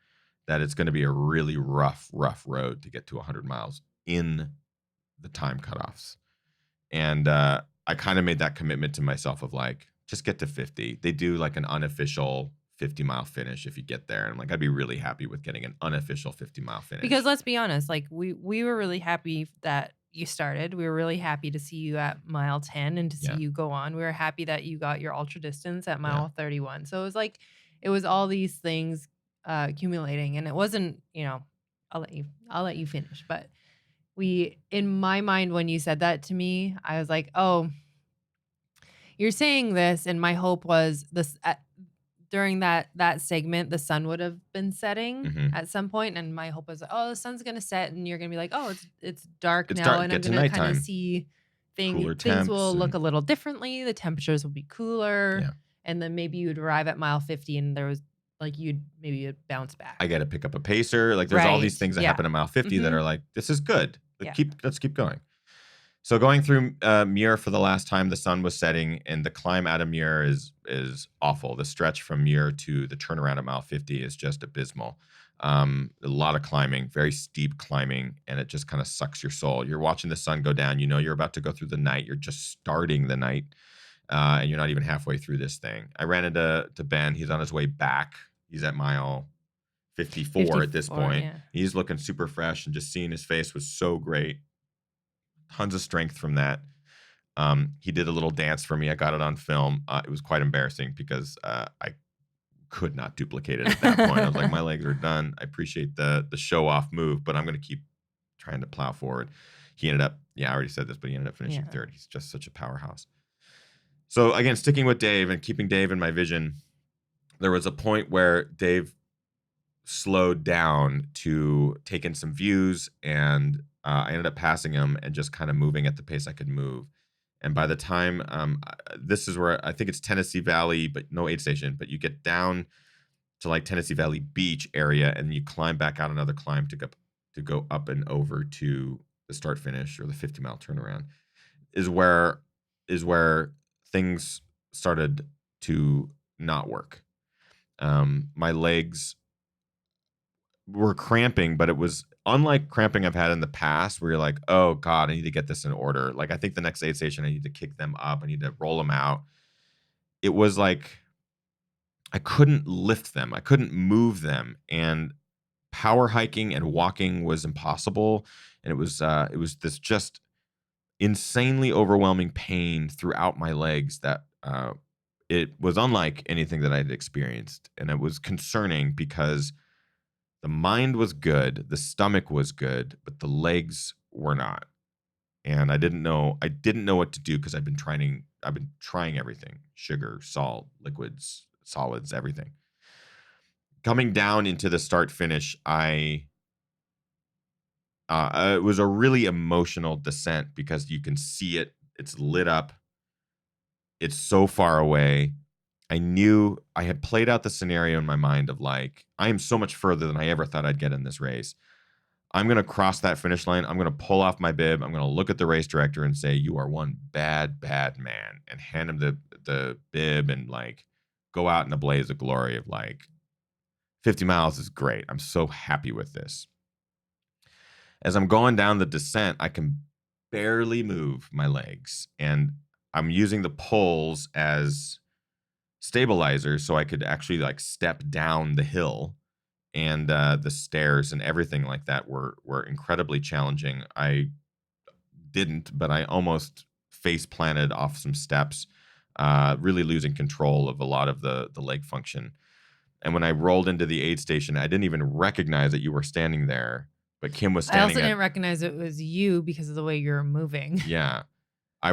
that it's going to be a really rough road to get to 100 miles in the time cutoffs. And I kind of made that commitment to myself of like, just get to 50. They do like an unofficial 50-mile finish if you get there. And I'm like, I'd be really happy with getting an unofficial 50-mile finish. Because let's be honest, like we were really happy that you started. We were really happy to see you at mile 10 and to see you go on. We were happy that you got your ultra distance at mile 31. So it was all these things accumulating. And it wasn't, I'll let you finish. But in my mind, when you said that to me, I was like, oh, you're saying this. And my hope was this during that segment, the sun would have been setting at some point. And my hope was, oh, the sun's going to set and you're going to be like, oh, it's dark now. Dark, and I'm going to kind of see things will look a little differently. The temperatures will be cooler. Yeah. And then maybe you'd arrive at mile 50 and there was like you'd bounce back. I got to pick up a pacer. Like there's all these things that happen at mile 50 that are like, this is good. Let's keep going. So going through Muir for the last time, the sun was setting, and the climb out of Muir is awful. The stretch from Muir to the turnaround at mile 50 is just abysmal. A lot of climbing, very steep climbing, and it just kind of sucks your soul. You're watching the sun go down. You know you're about to go through the night. You're just starting the night, and you're not even halfway through this thing. I ran into Ben. He's on his way back. He's at mile 54 at this 54, point. yeah. He's looking super fresh, and just seeing his face was so great. Tons of strength from that. He did a little dance for me. I got it on film. It was quite embarrassing because I could not duplicate it at that point. I was like, my legs are done. I appreciate the show off move, but I'm going to keep trying to plow forward. He ended up, I already said this, but he ended up finishing third. He's just such a powerhouse. So again, sticking with Dave and keeping Dave in my vision, there was a point where Dave slowed down to take in some views, and I ended up passing him and just kind of moving at the pace I could move. And by the time, this is where I think it's Tennessee Valley, but no aid station, but you get down to like Tennessee Valley Beach area, and you climb back out another climb to go up and over to the start finish, or the 50-mile turnaround, is where things started to not work. My legs were cramping, but it was unlike cramping I've had in the past, where you're like, oh God, I need to get this in order. Like, I think the next aid station, I need to kick them up. I need to roll them out. It was like, I couldn't lift them. I couldn't move them. And power hiking and walking was impossible. And it was this just insanely overwhelming pain throughout my legs that, it was unlike anything that I'd experienced. And it was concerning because the mind was good, the stomach was good, but the legs were not. And I didn't know what to do, because I've been trying everything: sugar, salt, liquids, solids, everything. Coming down into the start finish, it was a really emotional descent, because you can see it. It's lit up. It's so far away. I knew I had played out the scenario in my mind of like, I am so much further than I ever thought I'd get in this race. I'm going to cross that finish line. I'm going to pull off my bib. I'm going to look at the race director and say, you are one bad, bad man, and hand him the bib, and like go out in a blaze of glory of like, 50 miles is great. I'm so happy with this. As I'm going down the descent, I can barely move my legs, and I'm using the poles as stabilizers so I could actually like step down the hill, and the stairs and everything like that were incredibly challenging. I didn't, but I almost face planted off some steps, really losing control of a lot of the leg function. And when I rolled into the aid station, I didn't even recognize that you were standing there, but Kim was I standing. also didn't recognize it was you because of the way you're moving. Yeah. I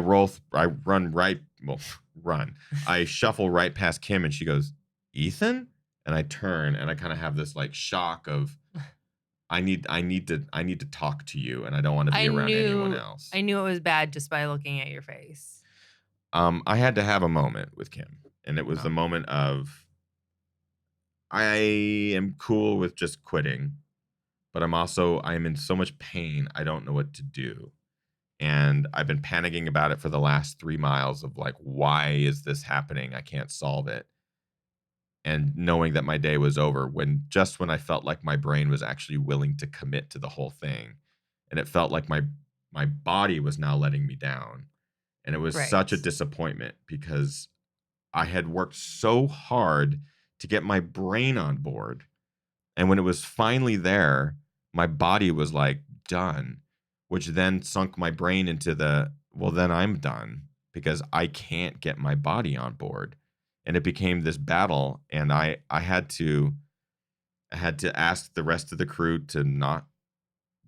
shuffle right past Kim, and she goes, Ethan? And I turn, and I kind of have this like shock of, I need to talk to you, and I don't want to be around anyone else. I knew it was bad just by looking at your face. I had to have a moment with Kim, and it was the moment of, I am cool with just quitting, but I'm in so much pain, I don't know what to do. And I've been panicking about it for the last 3 miles of like, why is this happening? I can't solve it. And knowing that my day was over, when I felt like my brain was actually willing to commit to the whole thing. And it felt like my body was now letting me down. And it was such a disappointment, because I had worked so hard to get my brain on board. And when it was finally there, my body was like, done. Which then sunk my brain into then I'm done, because I can't get my body on board. And it became this battle, and I had to ask the rest of the crew to not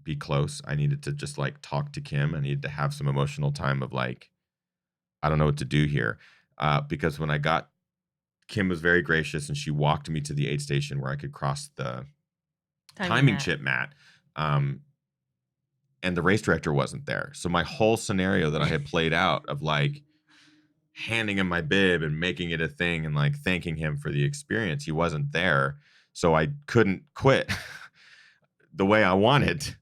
be close. I needed to just like talk to Kim. I needed to have some emotional time of like, I don't know what to do here. Because when I got, Kim was very gracious, and she walked me to the aid station where I could cross the timing chip mat. And the race director wasn't there. So my whole scenario that I had played out of like handing him my bib and making it a thing and like thanking him for the experience, he wasn't there. So I couldn't quit the way I wanted.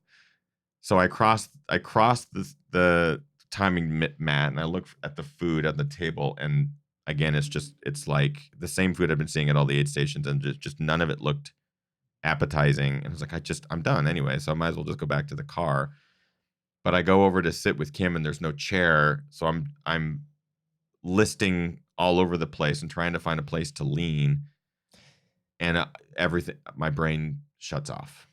So I crossed the timing mat, and I looked at the food on the table, and again, it's like the same food I've been seeing at all the aid stations, and just none of it looked appetizing. And I was like, I'm done anyway, so I might as well just go back to the car. But I go over to sit with Kim and there's no chair. So I'm listing all over the place and trying to find a place to lean. And everything, my brain shuts off.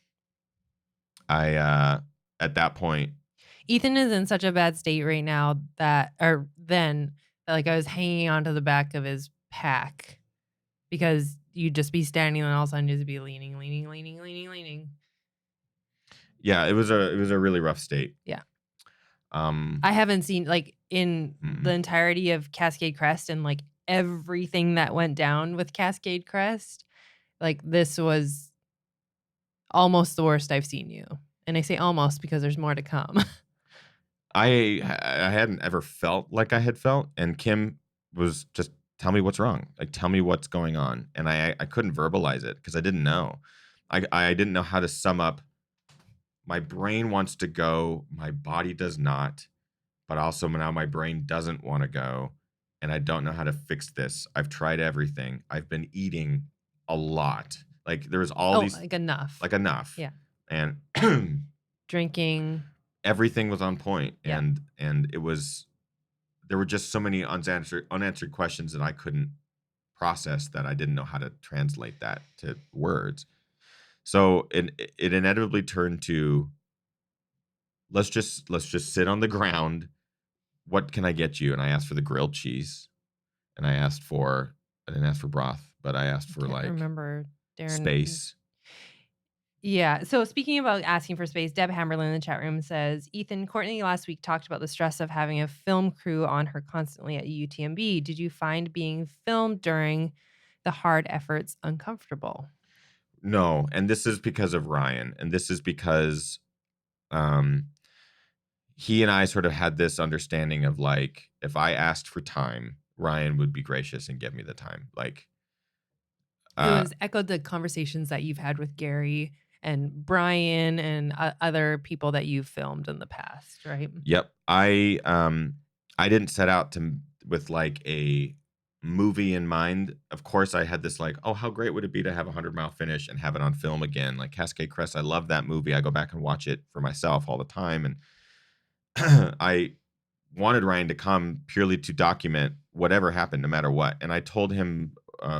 At that point, Ethan is in such a bad state right now that I was hanging onto the back of his pack because you'd just be standing and all of a sudden just be leaning. yeah, it was a really rough state. Yeah. Um, I haven't seen in the entirety of Cascade Crest and everything that went down with Cascade Crest, this was almost the worst I've seen you. And I say almost because there's more to come. I hadn't ever felt like I had felt, and Kim was just, tell me what's wrong. Like, tell me what's going on. And I couldn't verbalize it because I didn't know. I didn't know how to sum up. My brain wants to go, my body does not, but also now my brain doesn't want to go, and I don't know how to fix this. I've tried everything. I've been eating a lot. Like, there's all these enough. like enough. Yeah. And drinking. Everything was on point. Yeah. And there were just so many unanswered questions that I couldn't process, that I didn't know how to translate that to words. So it inevitably turned to, let's just sit on the ground. What can I get you? And I asked for the grilled cheese, and I didn't ask for broth, but I asked for remember Darren space. Yeah. So speaking about asking for space, Deb Hamberlin in the chat room says, Ethan, Courtney last week talked about the stress of having a film crew on her constantly at UTMB. Did you find being filmed during the hard efforts uncomfortable? No. And this is because of Ryan. And this is because he and I sort of had this understanding of if I asked for time, Ryan would be gracious and give me the time. It was echoed the conversations that you've had with Gary and Brian and other people that you've filmed in the past, right? Yep. I didn't set out with a movie in mind. Of course, I had this oh, how great would it be to have a 100-mile finish and have it on film again? Like Cascade Crest, I love that movie. I go back and watch it for myself all the time. And I wanted Ryan to come purely to document whatever happened, no matter what. And I told him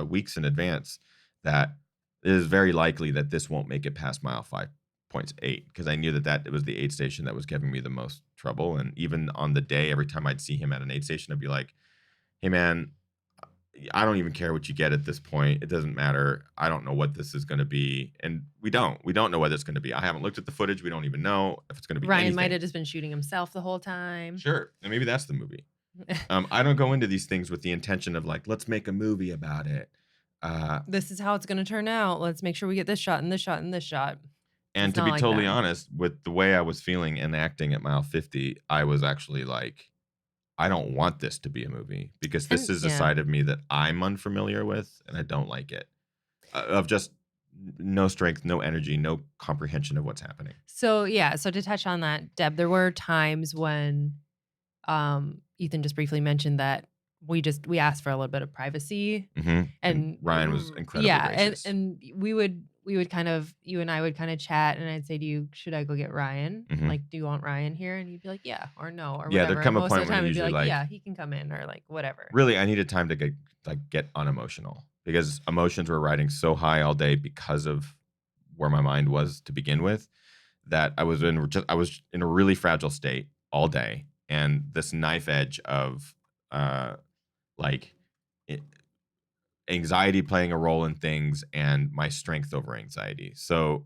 weeks in advance that it is very likely that this won't make it past mile 5.8, because I knew that it was the aid station that was giving me the most trouble. And even on the day, every time I'd see him at an aid station, I'd be like, hey, man, I don't even care what you get at this point. It doesn't matter. I don't know what this is going to be. And we don't know what it's going to be. I haven't looked at the footage. We don't even know if it's going to be Ryan anything. might have just been shooting himself the whole time. Sure. And maybe that's the movie. I don't go into these things with the intention of let's make a movie about it. This is how it's going to turn out. Let's make sure we get this shot and this shot and this shot. And to be totally honest, with the way I was feeling and acting at mile 50, I was actually I don't want this to be a movie, because this is a side of me that I'm unfamiliar with, and I don't like it. Of just no strength, no energy, no comprehension of what's happening. So to touch on that, Deb, there were times when Ethan just briefly mentioned that we asked for a little bit of privacy, and Ryan was incredibly gracious. and we would kind of, you and I would kind of chat, and I'd say to you, should I go get Ryan? Do you want Ryan here? And you'd be like, yeah, or no, or whatever. There'd come a point where you'd be usually yeah, he can come in, or whatever. Really, I needed time to get unemotional, because emotions were riding so high all day because of where my mind was to begin with, that I was in a really fragile state all day, and this knife edge of anxiety playing a role in things, and my strength over anxiety. So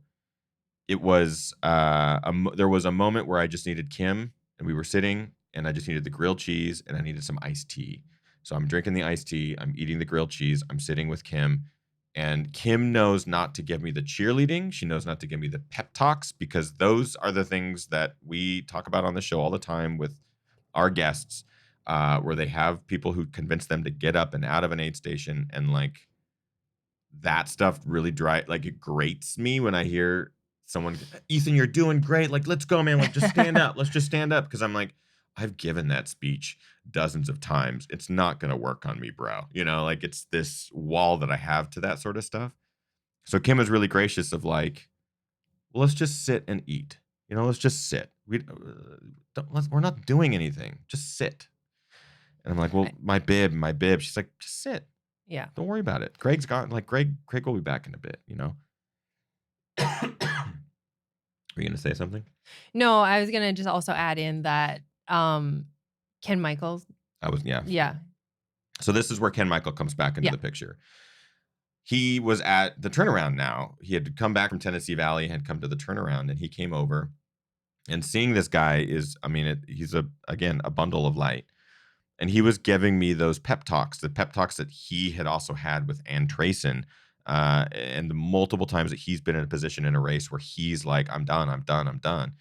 it was there was a moment where I just needed Kim, and we were sitting, and I just needed the grilled cheese, and I needed some iced tea. So I'm drinking the iced tea, I'm eating the grilled cheese, I'm sitting with Kim, and Kim knows not to give me the cheerleading. She knows not to give me the pep talks, because those are the things that we talk about on the show all the time with our guests, where they have people who convince them to get up and out of an aid station, and that stuff really it grates me when I hear someone, Ethan, you're doing great. Let's go, man. Just stand up. Let's just stand up. Because I'm I've given that speech dozens of times. It's not going to work on me, bro. It's this wall that I have to that sort of stuff. So Kim was really gracious of like, well, let's just sit and eat. Let's just sit. We're not doing anything. Just sit. And I'm like, well, my bib. She's like, just sit. Yeah. Don't worry about it. Craig will be back in a bit, Were you going to say something? No, I was going to just also add in that Ken Michaels. Yeah. So this is where Ken Michael comes back into the picture. He was at the turnaround now. He had come back from Tennessee Valley, had come to the turnaround, and he came over. And seeing this guy he's a bundle of light. And he was giving me those pep talks, the pep talks that he had also had with Ann Trayson, and the multiple times that he's been in a position in a race where he's like, I'm done.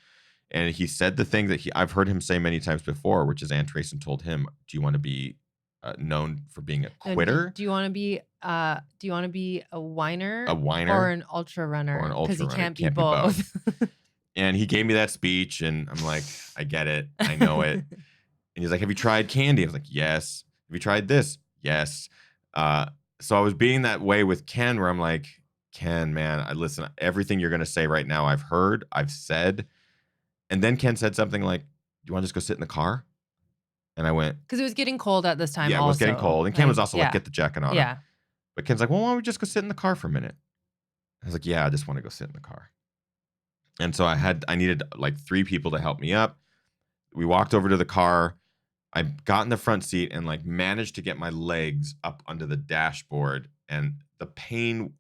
And he said the thing that I've heard him say many times before, which is Ann Trayson told him, do you want to be known for being a quitter? Do you want to be a whiner? Or an ultra runner? Because he can't be both. And he gave me that speech, and I'm like, I get it. I know it. And he's like, have you tried candy? I was like, yes. Have you tried this? Yes. So I was being that way with Ken, where I'm like, Ken, man, I listen, everything you're going to say right now, I've heard, I've said. And then Ken said something like, do you want to just go sit in the car? And I went. Because it was getting cold at this time. Yeah, it was getting cold. And Ken was also like, get the jacket on. Yeah. But Ken's like, well, why don't we just go sit in the car for a minute? I was like, yeah, I just want to go sit in the car. And so I needed like 3 people to help me up. We walked over to the car. I got in the front seat and like managed to get my legs up under the dashboard, and the pain,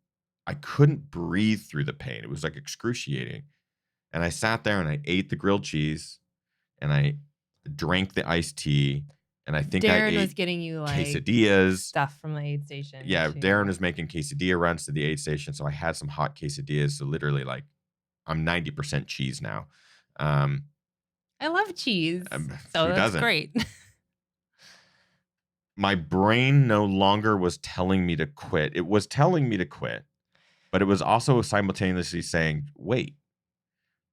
I couldn't breathe through the pain. It was like excruciating. And I sat there and I ate the grilled cheese and I drank the iced tea. And I think Darren I ate was getting you like quesadillas. Stuff from the aid station. Yeah, too. Darren was making quesadilla runs to the aid station. So I had some hot quesadillas. So literally like I'm 90% cheese now. I love cheese. So that's great. My brain no longer was telling me to quit. It was telling me to quit, but it was also simultaneously saying, wait.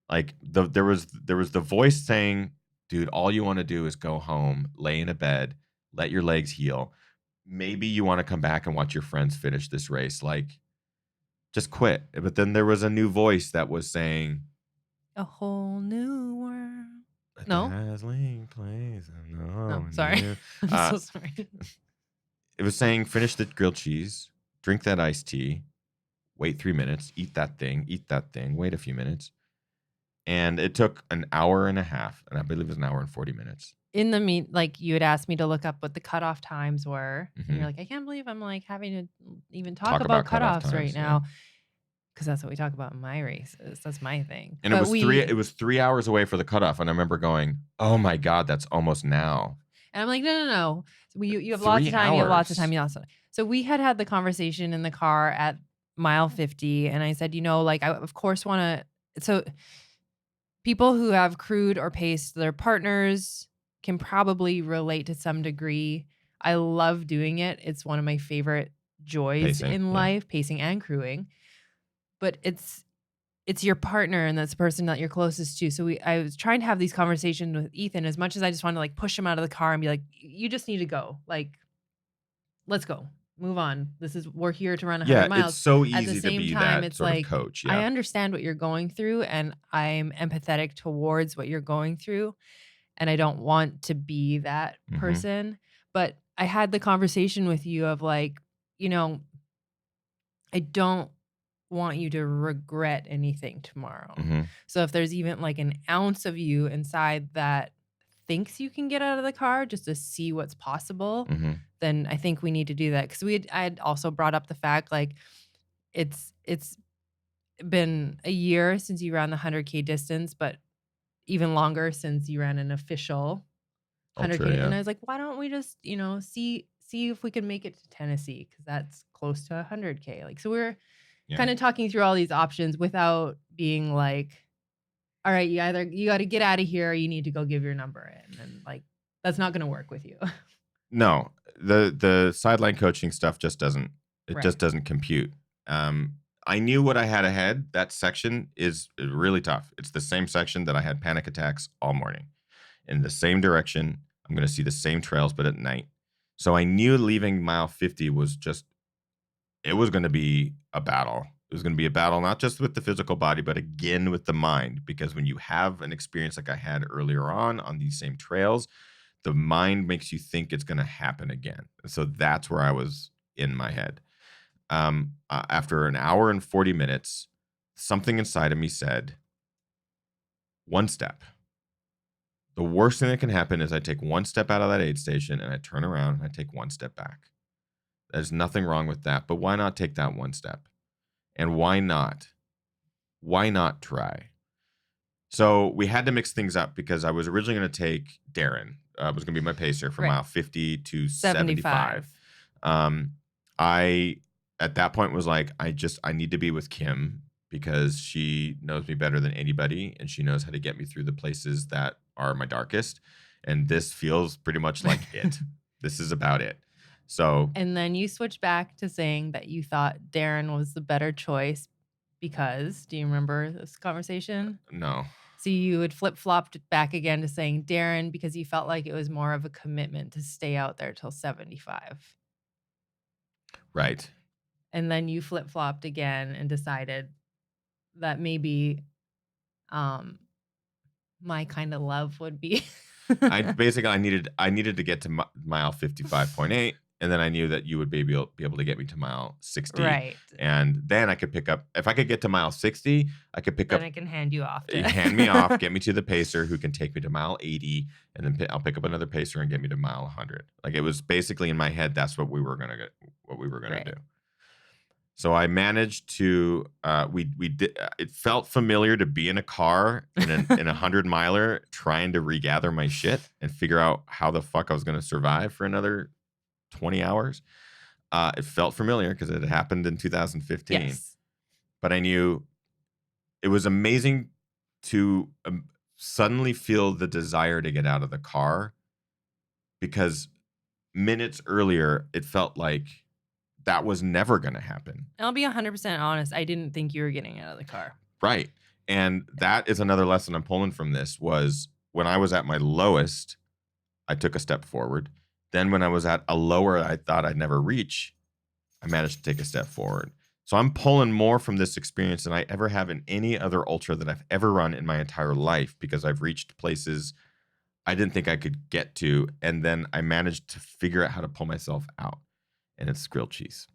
Like there was the voice saying, dude, all you want to do is go home, lay in a bed, let your legs heal. Maybe you want to come back and watch your friends finish this race. Like, just quit. But then there was a new voice that was saying, a whole new world. No. No, sorry. I'm so sorry. It was saying, finish the grilled cheese, drink that iced tea, wait 3 minutes, eat that thing, wait a few minutes. And it took an hour and a half, and I believe it was an hour and 40 minutes. In the like you had asked me to look up what the cutoff times were. Mm-hmm. And you're like, I can't believe I'm like having to even talk about cutoffs times, right now. Because that's what we talk about in my races. That's my thing. And it was 3 hours away for the cutoff. And I remember going, oh my God, that's almost now. And I'm like, no. You have lots of time. You have lots of time. So we had the conversation in the car at mile 50. And I said, like, I of course want to. So people who have crewed or paced their partners can probably relate to some degree. I love doing it. It's one of my favorite joys in life, pacing and crewing. But it's your partner, and that's the person that you're closest to. So I was trying to have these conversations with Ethan as much as I just wanted to like push him out of the car and be like, you just need to go. Like, let's go. Move on. We're here to run 100 miles. It's so easy to be that sort of coach. Yeah. I understand what you're going through, and I'm empathetic towards what you're going through. And I don't want to be that person. But I had the conversation with you of like, I don't want you to regret anything tomorrow. So if there's even like an ounce of you inside that thinks you can get out of the car just to see what's possible, then I think we need to do that. Because I had also brought up the fact like it's been a year since you ran the 100K distance, but even longer since you ran an official 100K. And I was like, why don't we just see if we can make it to Tennessee, because that's close to 100K. Like, so we're kind of talking through all these options without being like, all right, you got to get out of here, or you need to go give your number in. And like, that's not going to work with you. No, the sideline coaching stuff just doesn't compute. I knew what I had ahead. That section is really tough. It's the same section that I had panic attacks all morning. In the same direction, I'm going to see the same trails, but at night. So I knew leaving mile 50 was it was going to be a battle. It was going to be a battle, not just with the physical body, but again with the mind. Because when you have an experience like I had earlier on these same trails, the mind makes you think it's going to happen again. So that's where I was in my head. After an hour and 40 minutes, something inside of me said, one step. The worst thing that can happen is I take one step out of that aid station and I turn around and I take one step back. There's nothing wrong with that, but why not take that one step? And why not? Why not try? So we had to mix things up because I was originally going to take Darren. Was going to be my pacer from mile 50 to 75. I, at that point, was like, I need to be with Kim because she knows me better than anybody and she knows how to get me through the places that are my darkest. And this feels pretty much like it. This is about it. So, and then you switched back to saying that you thought Darren was the better choice because, do you remember this conversation? No. So you had flip-flopped back again to saying Darren because you felt like it was more of a commitment to stay out there till 75. Right. And then you flip-flopped again and decided that maybe my kind of love would be I needed to get to mile 55.8, and then I knew that you would be able to get me to mile 60. Right. And then I could pick up, if I could get to mile 60, I could pick up. Then I can hand you off. Hand me off, get me to the pacer who can take me to mile 80, and then I'll pick up another pacer and get me to mile 100. Like, it was basically in my head, that's what we were going to get, what we were going to do. So I managed to, we did, it felt familiar to be in a car in a 100-miler trying to regather my shit and figure out how the fuck I was going to survive for another 20 hours. It felt familiar because it had happened in 2015. Yes. But I knew it was amazing to suddenly feel the desire to get out of the car because minutes earlier, it felt like that was never going to happen. I'll be 100% honest. I didn't think you were getting out of the car. Right. And that is another lesson I'm pulling from this was when I was at my lowest, I took a step forward. Then when I was at a lower I thought I'd never reach, I managed to take a step forward. So I'm pulling more from this experience than I ever have in any other ultra that I've ever run in my entire life because I've reached places I didn't think I could get to. And then I managed to figure out how to pull myself out. And it's grilled cheese.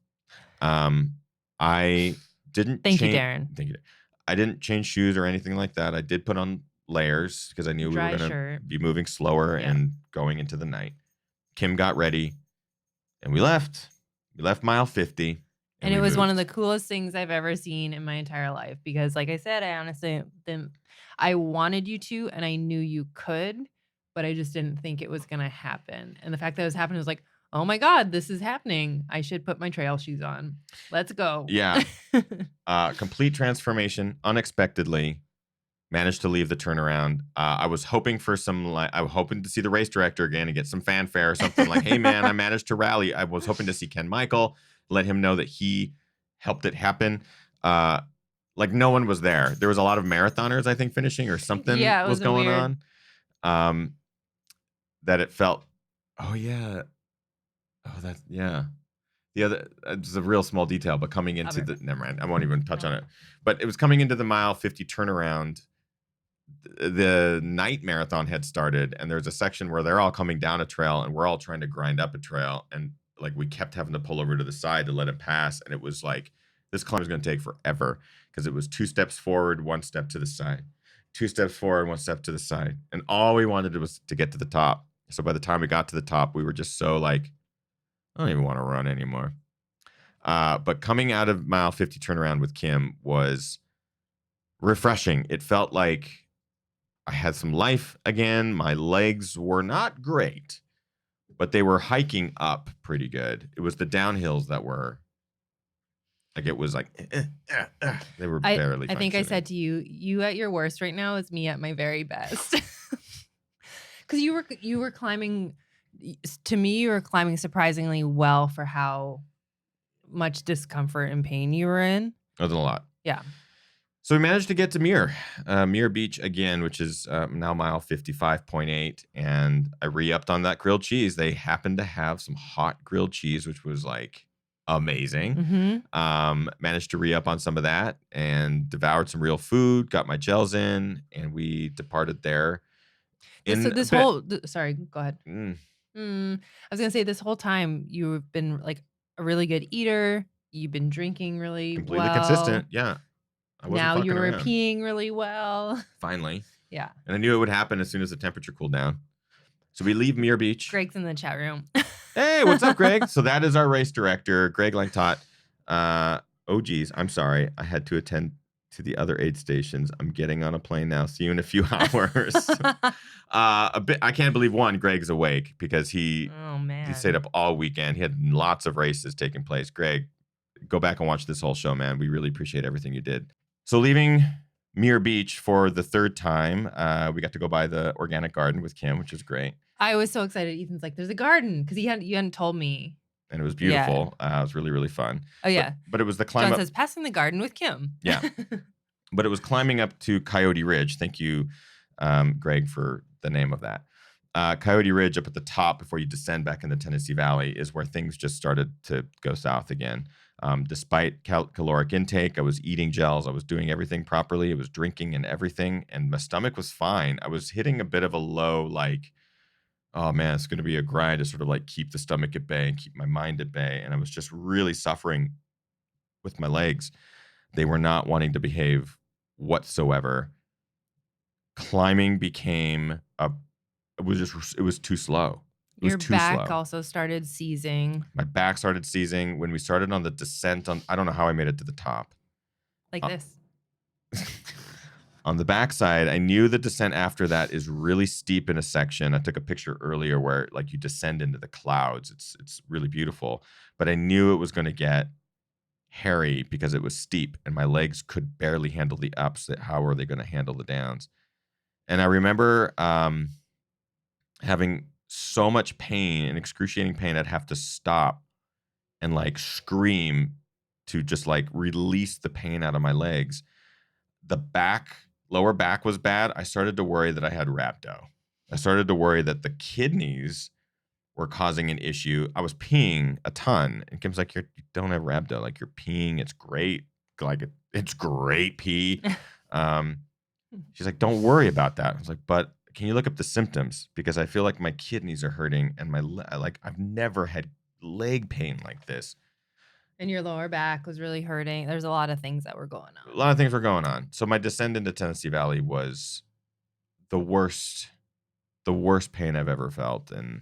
I didn't Thank you, Darren. Thank you. I didn't change shoes or anything like that. I did put on layers because I knew we were going to be moving slower and going into the night. Kim got ready and we left. We left mile 50. And it was one of the coolest things I've ever seen in my entire life because, like I said, I honestly I wanted you to and I knew you could, but I just didn't think it was going to happen. And the fact that it was happening was like, oh my God, this is happening. I should put my trail shoes on. Let's go. Yeah. Complete transformation, unexpectedly. Managed to leave the turnaround. I was hoping for I was hoping to see the race director again and get some fanfare or something like, hey man, I managed to rally. I was hoping to see Ken Michael, let him know that he helped it happen. Like no one was there. There was a lot of marathoners, I think, finishing or something was going on. That it felt, oh yeah. Oh, that's, yeah. The other, it's a real small detail, but coming into never mind. I won't even touch on it. But it was coming into the mile 50 turnaround. The night marathon had started, and there's a section where they're all coming down a trail, and we're all trying to grind up a trail. And like we kept having to pull over to the side to let it pass. And it was like, this climb is going to take forever because it was 2 steps forward, 1 step to the side, 2 steps forward, 1 step to the side. And all we wanted was to get to the top. So by the time we got to the top, we were just so like, I don't even want to run anymore. But coming out of mile 50 turnaround with Kim was refreshing. It felt like I had some life again. My legs were not great, but they were hiking up pretty good. It was the downhills that were like, it was like, they were barely I think I said to you, you at your worst right now is me at my very best. Because you were climbing... To me, you were climbing surprisingly well for how much discomfort and pain you were in. It was a lot. Yeah. So we managed to get to Muir Beach again, which is now mile 55.8. And I re-upped on that grilled cheese. They happened to have some hot grilled cheese, which was like amazing. Mm-hmm. Managed to re-up on some of that and devoured some real food, got my gels in, and we departed there So in a this bit. whole sorry, go ahead. Mm, I was gonna say this whole time you've been like a really good eater. You've been drinking really completely well. consistent. Yeah, I wasn't Now you fucking were around. peeing really well. Finally. Yeah. And I knew it would happen as soon as the temperature cooled down. So we leave Muir Beach. Greg's in the chat room. Hey, what's up, Greg? So that is our race director, Greg Langtot. Oh, geez, I'm sorry. I had to attend to the other aid stations. I'm getting on a plane now. See you in a few hours. I can't believe Greg's awake because he Oh man. stayed up all weekend. He had lots of races taking place. Greg, go back and watch this whole show, man. We really appreciate everything you did. So leaving Muir Beach for the third time, we got to go by the organic garden with Kim, which was great. I was so excited. Ethan's like, "There's a garden," because you hadn't told me. And it was Yeah. beautiful. It was really, really fun. Oh yeah. But it was the climb John up. says, "Passing the garden with Kim." Yeah. But it was climbing up to Coyote Ridge. Thank you, Greg, for the name of that. Coyote Ridge up at the top before you descend back in the Tennessee Valley is where things just started to go south again. Despite caloric intake, I was eating gels. I was doing everything properly. I was drinking and everything. And my stomach was fine. I was hitting a bit of a low, like, oh man, it's going to be a grind to sort of like keep the stomach at bay and keep my mind at bay. And I was just really suffering with my legs. They were not wanting to behave whatsoever. Climbing became it was too slow. It was Your too back slow. also started seizing. My back started seizing when we started on the descent. I don't know how I made it to the top. Like this. On the backside, I knew the descent after that is really steep in a section. I took a picture earlier where like you descend into the clouds. It's really beautiful. But I knew it was going to get hairy because it was steep and my legs could barely handle the ups. How are they going to handle the downs? And I remember having so much pain and excruciating pain, I'd have to stop and like scream to just like release the pain out of my legs. The lower back was bad. I started to worry that I had rhabdo. I started to worry that the kidneys were causing an issue. I was peeing a ton. And Kim's like, you don't have rhabdo. Like, you're peeing. It's great. Like, it's great pee. She's like, don't worry about that. I was like, but can you look up the symptoms? Because I feel like my kidneys are hurting and I've never had leg pain like this. And your lower back was really hurting. There's a lot of things that were going on. A lot of things were going on. So my descent into Tennessee Valley was the worst pain I've ever felt. And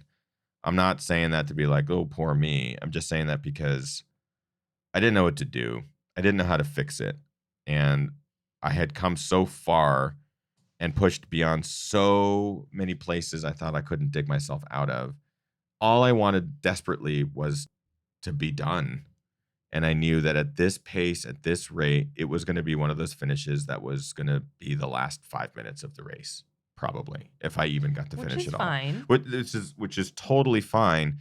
I'm not saying that to be like, oh, poor me. I'm just saying that because I didn't know what to do. I didn't know how to fix it. And I had come so far and pushed beyond so many places I thought I couldn't dig myself out of. All I wanted desperately was to be done. And I knew that at this pace, at this rate, it was going to be one of those finishes that was going to be the last 5 minutes of the race, probably, if I even got to finish it all. Which is totally fine.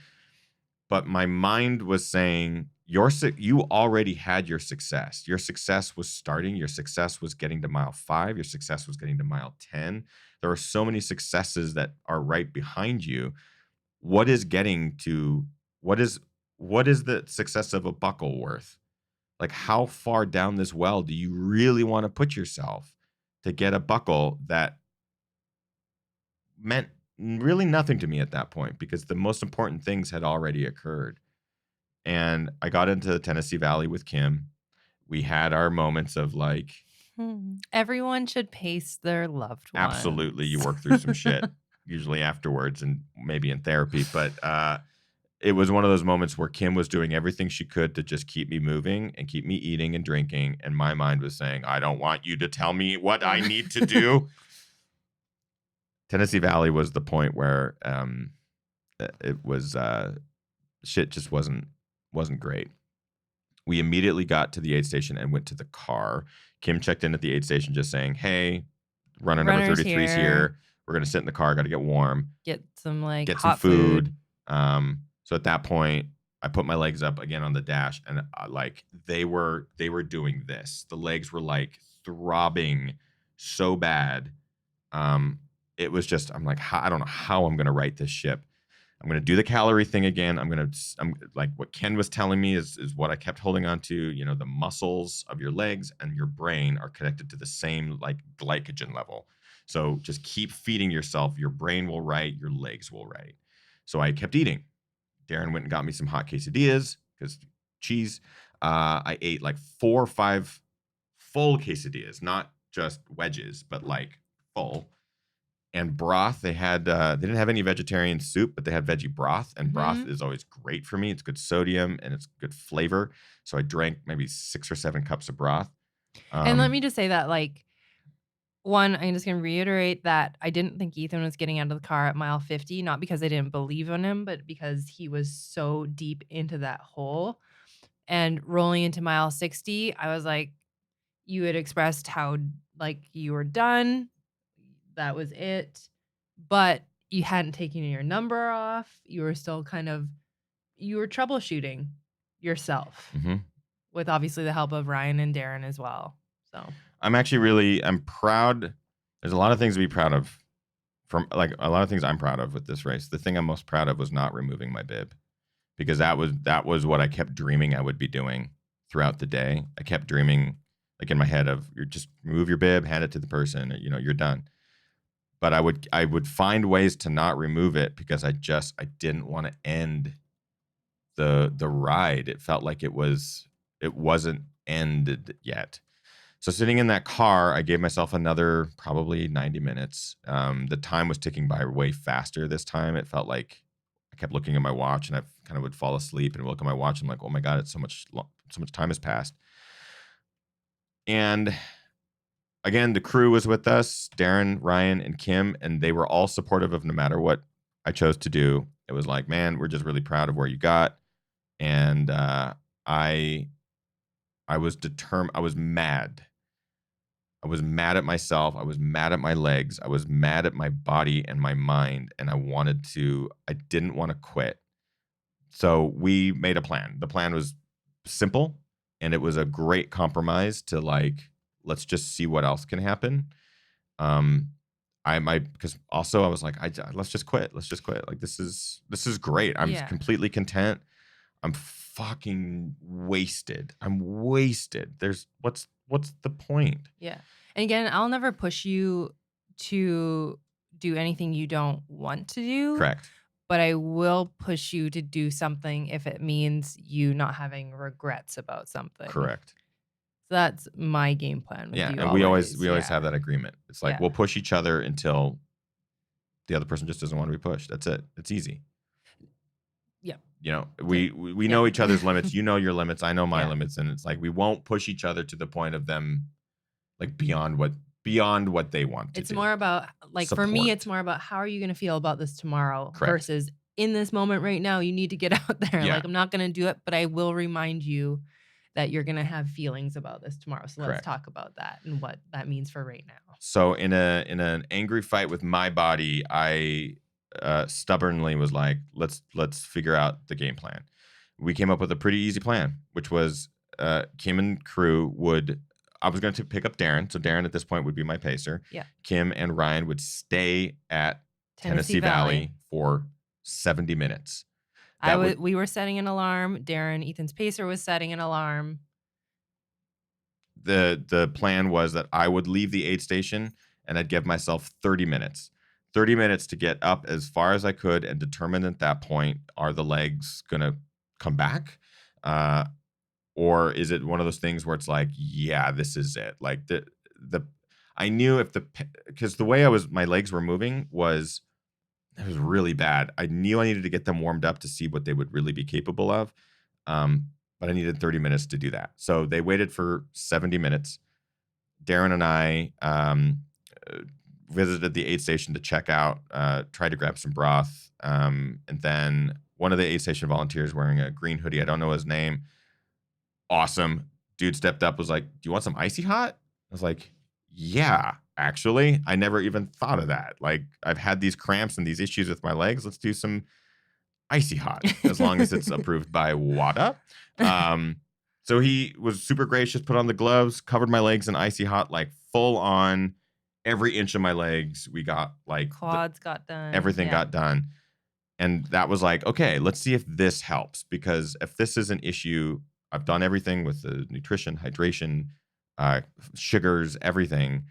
But my mind was saying, you already had your success. Your success was starting. Your success was getting to mile 5. Your success was getting to mile 10. There are so many successes that are right behind you. What is the success of a buckle worth? Like, how far down this well do you really want to put yourself to get a buckle that meant really nothing to me at that point, because the most important things had already occurred. And I got into the Tennessee Valley with Kim. We had our moments of like, everyone should pace their loved ones. Absolutely. You work through some shit usually afterwards and maybe in therapy. But it was one of those moments where Kim was doing everything she could to just keep me moving and keep me eating and drinking. And my mind was saying, I don't want you to tell me what I need to do. Tennessee Valley was the point where it was shit just wasn't great. We immediately got to the aid station and went to the car. Kim checked in at the aid station just saying, hey, runner number 33 is here. We're going to sit in the car. Got to get warm. Get some hot some food. So at that point, I put my legs up again on the dash, and they were doing this. The legs were like throbbing so bad. It was just, I'm like, I don't know how I'm going to right this ship. I'm going to do the calorie thing again. I'm like what Ken was telling me is what I kept holding on to. You know, the muscles of your legs and your brain are connected to the same like glycogen level. So just keep feeding yourself. Your brain will write, your legs will write. So I kept eating. Darren went and got me some hot quesadillas because cheese. I ate like 4 or 5 full quesadillas, not just wedges, but like full. And broth, they didn't have any vegetarian soup, but they had veggie broth, and broth is always great for me. It's good sodium and it's good flavor. So I drank maybe 6 or 7 cups of broth. And let me just say that, like, one, I'm just going to reiterate that I didn't think Ethan was getting out of the car at mile 50, not because I didn't believe in him, but because he was so deep into that hole. And rolling into mile 60, I was like, you had expressed how, like, you were done. That was it. But you hadn't taken your number off. You were still you were troubleshooting yourself with obviously the help of Ryan and Darren as well. So I'm proud. There's a lot of things to be proud of a lot of things I'm proud of with this race. The thing I'm most proud of was not removing my bib, because that was what I kept dreaming I would be doing throughout the day. I kept dreaming like in my head of, you just remove your bib, hand it to the person, you know, you're done. But I would find ways to not remove it because I didn't want to end the ride. It felt like it wasn't ended yet. So sitting in that car, I gave myself another probably 90 minutes. The time was ticking by way faster this time. It felt like I kept looking at my watch, and I kind of would fall asleep and look at my watch. And I'm like, oh my God, it's so much time has passed. And again, the crew was with us, Darren, Ryan, and Kim, and they were all supportive of no matter what I chose to do. It was like, man, we're just really proud of where you got. And I was determined. I was mad. I was mad at myself. I was mad at my legs. I was mad at my body and my mind. And I didn't want to quit. So we made a plan. The plan was simple, and it was a great compromise to like, let's just see what else can happen. Because also I was like, let's just quit. Let's just quit. Like, this is great. I'm completely content. I'm fucking wasted. I'm wasted. What's the point? Yeah. And again, I'll never push you to do anything you don't want to do. Correct. But I will push you to do something if it means you not having regrets about something. Correct. So that's my game plan with you. And we always have that agreement. It's like, we'll push each other until the other person just doesn't want to be pushed. That's it. It's easy. Yeah. You know, we know each other's limits. You know your limits. I know my limits. And it's like, we won't push each other to the point of them like beyond what they want to do. It's more about, like, support. For me, it's more about how are you going to feel about this tomorrow. Correct. Versus in this moment right now, you need to get out there. Yeah. Like, I'm not going to do it, but I will remind you that you're going to have feelings about this tomorrow. So let's talk about that and what that means for right now. So in an angry fight with my body, I stubbornly was like, let's figure out the game plan. We came up with a pretty easy plan, which was Kim and crew I was going to pick up Darren. So Darren at this point would be my pacer. Yeah. Kim and Ryan would stay at Tennessee Valley for 70 minutes. We were setting an alarm. Darren, Ethan's pacer, was setting an alarm. The plan was that I would leave the aid station and I'd give myself 30 minutes. 30 minutes to get up as far as I could and determine at that point, are the legs going to come back? Or is it one of those things where it's like, yeah, this is it. Like I knew because the way my legs were moving was really bad. I knew I needed to get them warmed up to see what they would really be capable of. But I needed 30 minutes to do that. So they waited for 70 minutes. Darren and I visited the aid station to check out, tried to grab some broth. And then one of the aid station volunteers wearing a green hoodie, I don't know his name, awesome dude, stepped up, was like, do you want some icy hot? I was like, yeah, actually. I never even thought of that. Like, I've had these cramps and these issues with my legs. Let's do some icy hot, as long as it's approved by WADA. So he was super gracious, put on the gloves, covered my legs in icy hot, like full on. Every inch of my legs, we got like quads got done. Everything got done. And that was like, okay, let's see if this helps, because if this is an issue, I've done everything with the nutrition, hydration, sugars, everything.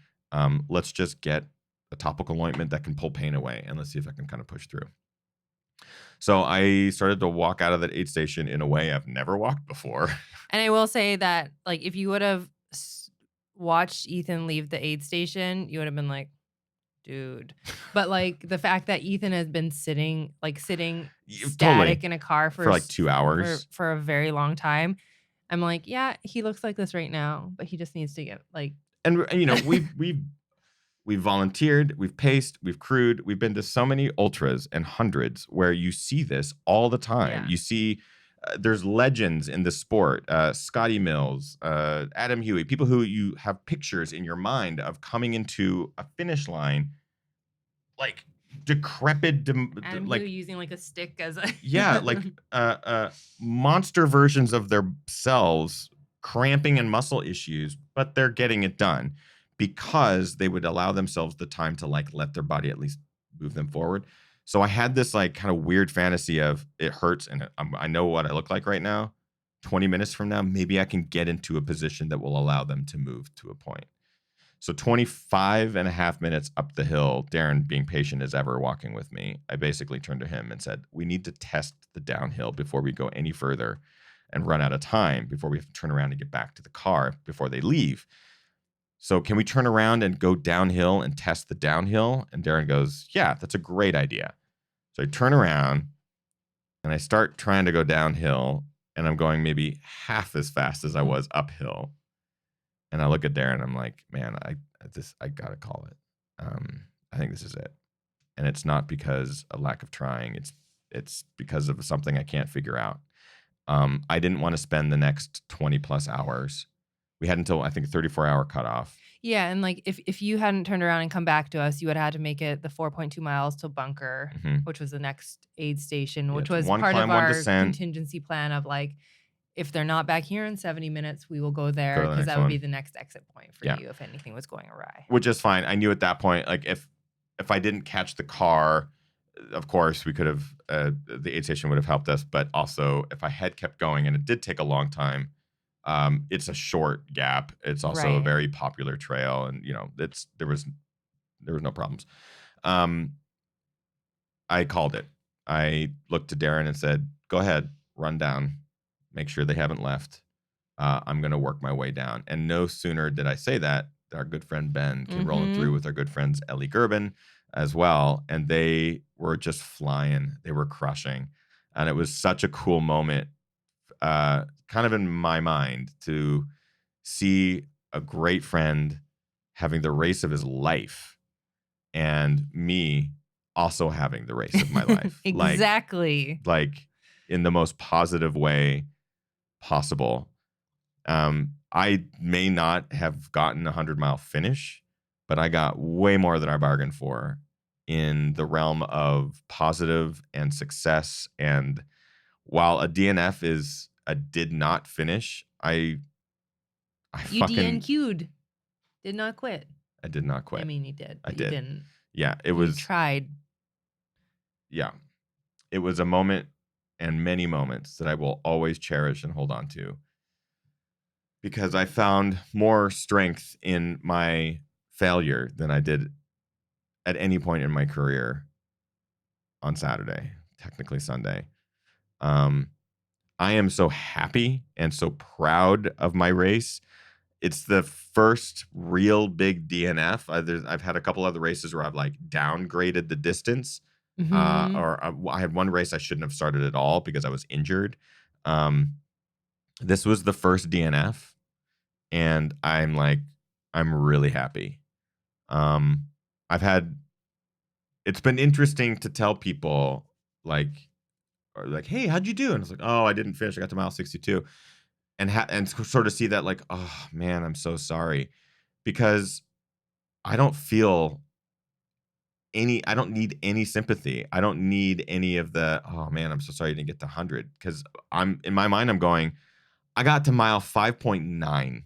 Let's just get a topical ointment that can pull pain away, and let's see if I can kind of push through. So I started to walk out of that aid station in a way I've never walked before. And I will say that, like, if you would have watched Ethan leave the aid station, you would have been like, dude. But like the fact that Ethan has been sitting static Totally. in a car For like 2 hours. for a very long time, I'm like, yeah, he looks like this right now, but he just needs to get like. And you know, we've volunteered, we've paced, we've crewed, we've been to so many ultras and hundreds where you see this all the time. Yeah. You see there's legends in the sport, Scotty Mills, Adam Huey, people who you have pictures in your mind of coming into a finish line like decrepit, Adam like Huey using like a stick as a yeah, like monster versions of their selves, cramping and muscle issues, but they're getting it done because they would allow themselves the time to like let their body at least move them forward. So I had this like kind of weird fantasy of it hurts and I know what I look like right now. 20 minutes from now, maybe I can get into a position that will allow them to move to a point. So 25 and a half minutes up the hill, Darren, being patient as ever, walking with me, I basically turned to him and said, we need to test the downhill before we go any further and run out of time before we have to turn around and get back to the car before they leave. So can we turn around and go downhill and test the downhill? And Darren goes, yeah, that's a great idea. So I turn around and I start trying to go downhill, and I'm going maybe half as fast as I was uphill. And I look at Darren and I'm like, man, I gotta call it. I think this is it. And it's not because of lack of trying. It's because of something I can't figure out. I didn't want to spend the next 20 plus hours. We had until I think 34-hour cutoff. Yeah, and like if you hadn't turned around and come back to us, you would have had to make it the 4.2 miles to Bunker, which was the next aid station, which was part of our contingency plan of like, if they're not back here in 70 minutes, we will go there because that would be the next exit point for you if anything was going awry. Which is fine. I knew at that point, like if I didn't catch the car, of course we could have the aid station would have helped us. But also, if I had kept going, and it did take a long time, it's a short gap. It's also a very popular trail, and you know, there was no problems. I called it. I looked to Darren and said, "Go ahead, run down. Make sure they haven't left. I'm going to work my way down." And no sooner did I say that, our good friend Ben came rolling through with our good friends Ellie Gerben as well. And they were just flying. They were crushing. And it was such a cool moment, kind of in my mind, to see a great friend having the race of his life and me also having the race of my life. Exactly. Like in the most positive way possible. I may not have gotten a 100-mile finish, but I got way more than I bargained for in the realm of positive and success. And while a DNF is a did not finish, you DNQ'd. Did not quit. I did not quit. I mean, you did. But I did. You didn't. Yeah, it was. You tried. Yeah, it was a moment and many moments that I will always cherish and hold on to, because I found more strength in my failure than I did at any point in my career on Saturday, technically Sunday. I am so happy and so proud of my race. It's the first real big DNF. I've had a couple other races where I've like downgraded the distance. Or I had one race I shouldn't have started at all because I was injured. This was the first DNF, and I'm really happy. It's been interesting to tell people like, hey, how'd you do? And I was like, oh, I didn't finish. I got to mile 62, and sort of see that like, oh man, I'm so sorry, because I don't need any sympathy. I don't need any of the, oh man, I'm so sorry you didn't get to 100. Because in my mind, I'm going, I got to mile 5.9.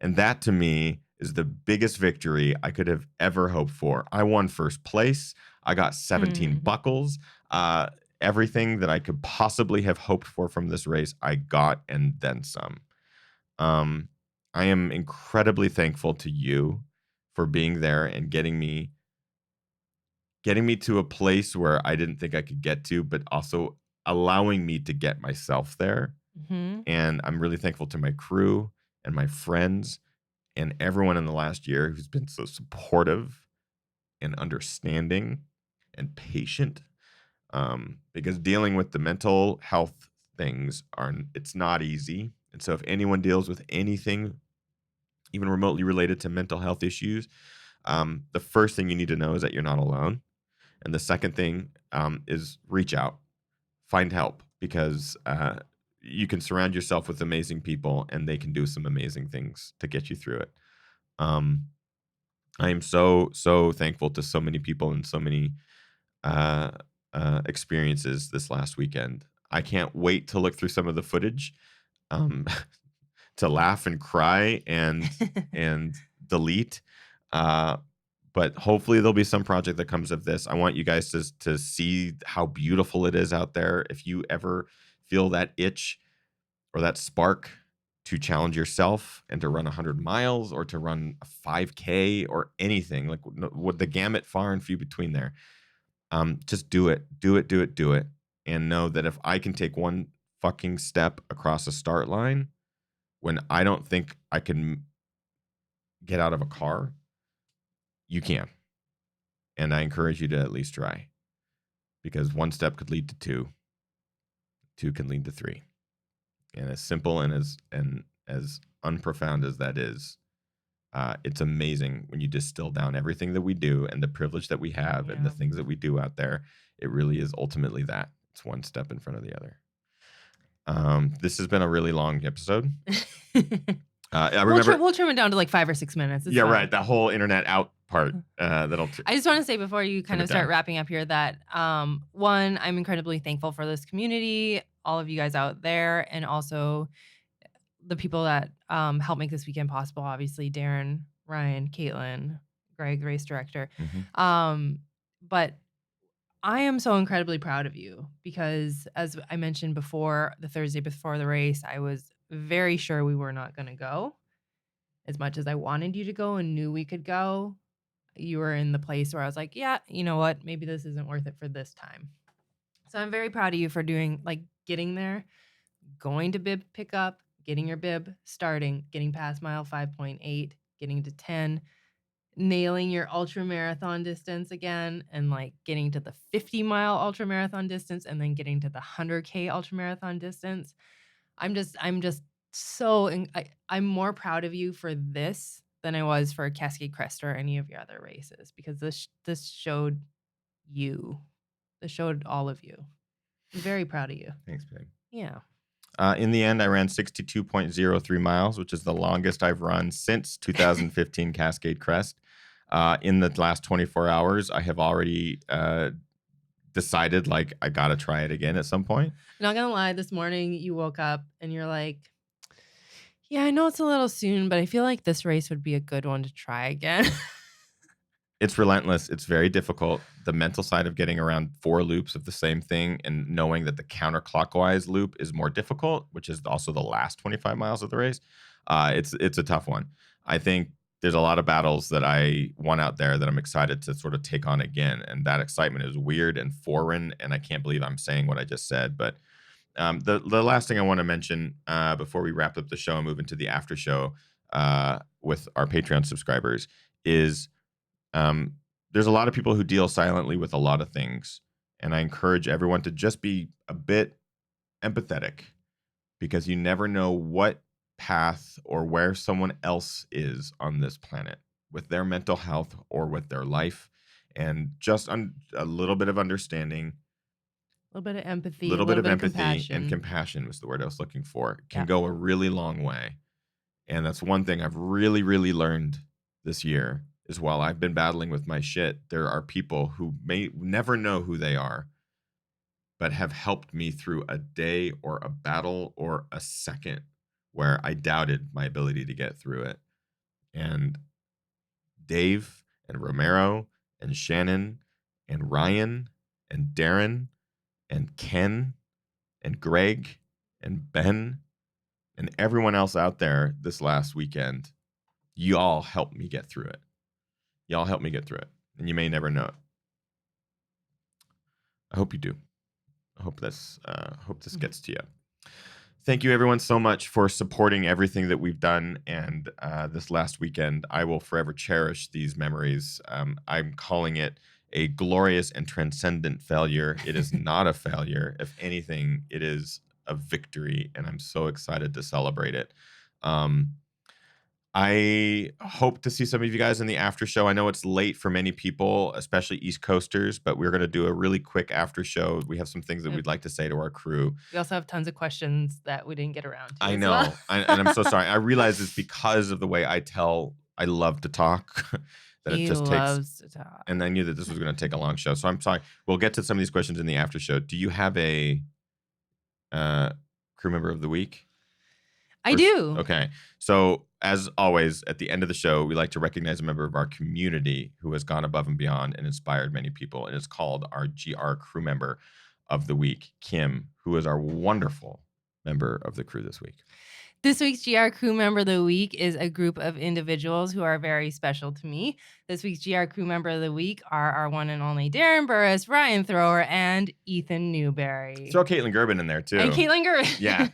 And that to me is the biggest victory I could have ever hoped for. I won first place. I got 17 buckles. Uh, everything that I could possibly have hoped for from this race, I got and then some. I am incredibly thankful to you for being there and getting me to a place where I didn't think I could get to, but also allowing me to get myself there. Hmm. And I'm really thankful to my crew and my friends and everyone in the last year who's been so supportive and understanding and patient. Because dealing with the mental health things it's not easy. And so if anyone deals with anything even remotely related to mental health issues, the first thing you need to know is that you're not alone. And the second thing is reach out, find help, because you can surround yourself with amazing people and they can do some amazing things to get you through it. Um, I am so, so thankful to so many people and so many uh, experiences this last weekend. I can't wait to look through some of the footage. Um, to laugh and cry and delete. Uh, but hopefully there'll be some project that comes of this. I want you guys to see how beautiful it is out there. If you ever feel that itch or that spark to challenge yourself and to run 100 miles or to run a 5K or anything, like with the gamut far and few between there, just do it, do it, do it, do it. And know that if I can take one fucking step across a start line, when I don't think I can get out of a car, you can. And I encourage you to at least try, because one step could lead to two, two can lead to three. And as simple and as unprofound as that is, it's amazing when you distill down everything that we do and the privilege that we have and the Yeah. things that we do out there. It really is ultimately that. It's one step in front of the other. This has been a really long episode. I remember We'll trim it down to like 5 or 6 minutes. It's yeah, fine. right. That whole internet out part. That'll. I just want to say before you kind it of start down. wrapping up here that one, I'm incredibly thankful for this community, all of you guys out there, and also the people that help make this weekend possible. Obviously, Darren, Ryan, Caitlin, Greg, race director. But I am so incredibly proud of you because, as I mentioned before, the Thursday before the race, I was very sure we were not going to go. As much as I wanted you to go and knew we could go, you were in the place where I was like, yeah, you know what? Maybe this isn't worth it for this time. So I'm very proud of you for getting there, going to bib pickup, getting your bib, starting, getting past mile 5.8, getting to 10, nailing your ultra marathon distance again, and like getting to the 50-mile ultra marathon distance, and then getting to the 100K ultra marathon distance. I'm just I'm more proud of you for this than I was for Cascade Crest or any of your other races, because this showed you. This showed all of you. I'm very proud of you. Thanks, babe. Yeah. In the end, I ran 62.03 miles, which is the longest I've run since 2015 Cascade Crest. In the last 24 hours, I have already decided like I gotta try it again at some point. Not gonna lie, this morning you woke up and you're like, yeah, I know it's a little soon, but I feel like this race would be a good one to try again. It's relentless. It's very difficult. The mental side of getting around 4 loops of the same thing and knowing that the counterclockwise loop is more difficult, which is also the last 25 miles of the race. It's a tough one. I think there's a lot of battles that I won out there that I'm excited to sort of take on again. And that excitement is weird and foreign. And I can't believe I'm saying what I just said. But the last thing I want to mention before we wrap up the show and move into the after show with our Patreon subscribers is there's a lot of people who deal silently with a lot of things. And I encourage everyone to just be a bit empathetic, because you never know what path or where someone else is on this planet with their mental health or with their life. And just a little bit of understanding, A little bit of empathy, a little bit of empathy compassion. and compassion was the word I was looking for, can Yeah. go a really long way. And that's one thing I've really, really learned this year is while I've been battling with my shit, there are people who may never know who they are, but have helped me through a day or a battle or a second where I doubted my ability to get through it. And Dave and Romero and Shannon and Ryan and Darren and Ken and Greg and Ben and everyone else out there this last weekend. Y'all helped me get through it. Y'all helped me get through it. And you may never know it. I hope you do. I hope this gets to you. Thank you, everyone, so much for supporting everything that we've done. And this last weekend, I will forever cherish these memories. I'm calling it a glorious and transcendent failure. It is not a failure. If anything, it is a victory, and I'm so excited to celebrate it. I hope to see some of you guys in the after show. I know it's late for many people, especially East Coasters, but we're going to do a really quick after show. We have some things that we'd like to say to our crew. We also have tons of questions that we didn't get around to. I as know. well. And I'm so sorry. I realize it's because of the way I love to talk. That He it just loves takes. to talk. And I knew that this was going to take a long show. So I'm sorry. We'll get to some of these questions in the after show. Do you have a crew member of the week? I do. Okay. So as always, at the end of the show, we like to recognize a member of our community who has gone above and beyond and inspired many people. And it's called our GR crew member of the week, Kim, who is our wonderful member of the crew this week. This week's GR Crew Member of the Week is a group of individuals who are very special to me. This week's GR Crew Member of the Week are our one and only Darren Burris, Ryan Thrower, and Ethan Newberry. Throw Caitlin Gerben in there, too. And Caitlin Gerben. Yeah.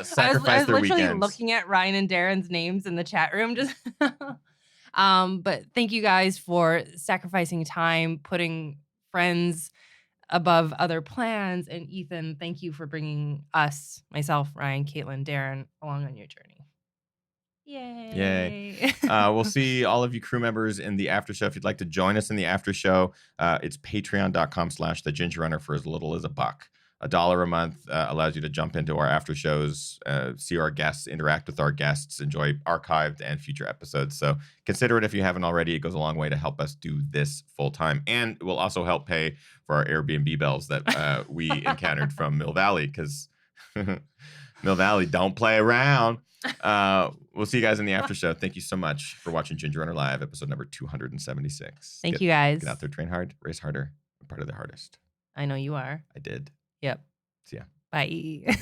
Sacrifice I was their literally weekends. looking at Ryan and Darren's names in the chat room. Just but thank you guys for sacrificing time, putting friends above other plans. And Ethan, thank you for bringing us, myself, Ryan, Caitlin, Darren, along on your journey. Yay. We'll see all of you crew members in the after show. If you'd like to join us in the after show, it's patreon.com/thegingerrunner for as little as $1. $1 a month allows you to jump into our after shows, see our guests, interact with our guests, enjoy archived and future episodes. So consider it if you haven't already. It goes a long way to help us do this full time. And it will also help pay for our Airbnb bills that we encountered from Mill Valley, because Mill Valley don't play around. We'll see you guys in the after show. Thank you so much for watching Ginger Runner Live, episode number 276. Thank you, guys. Get out there, train hard, race harder. I'm part of the hardest. I know you are. I did. Yep. See ya. Bye.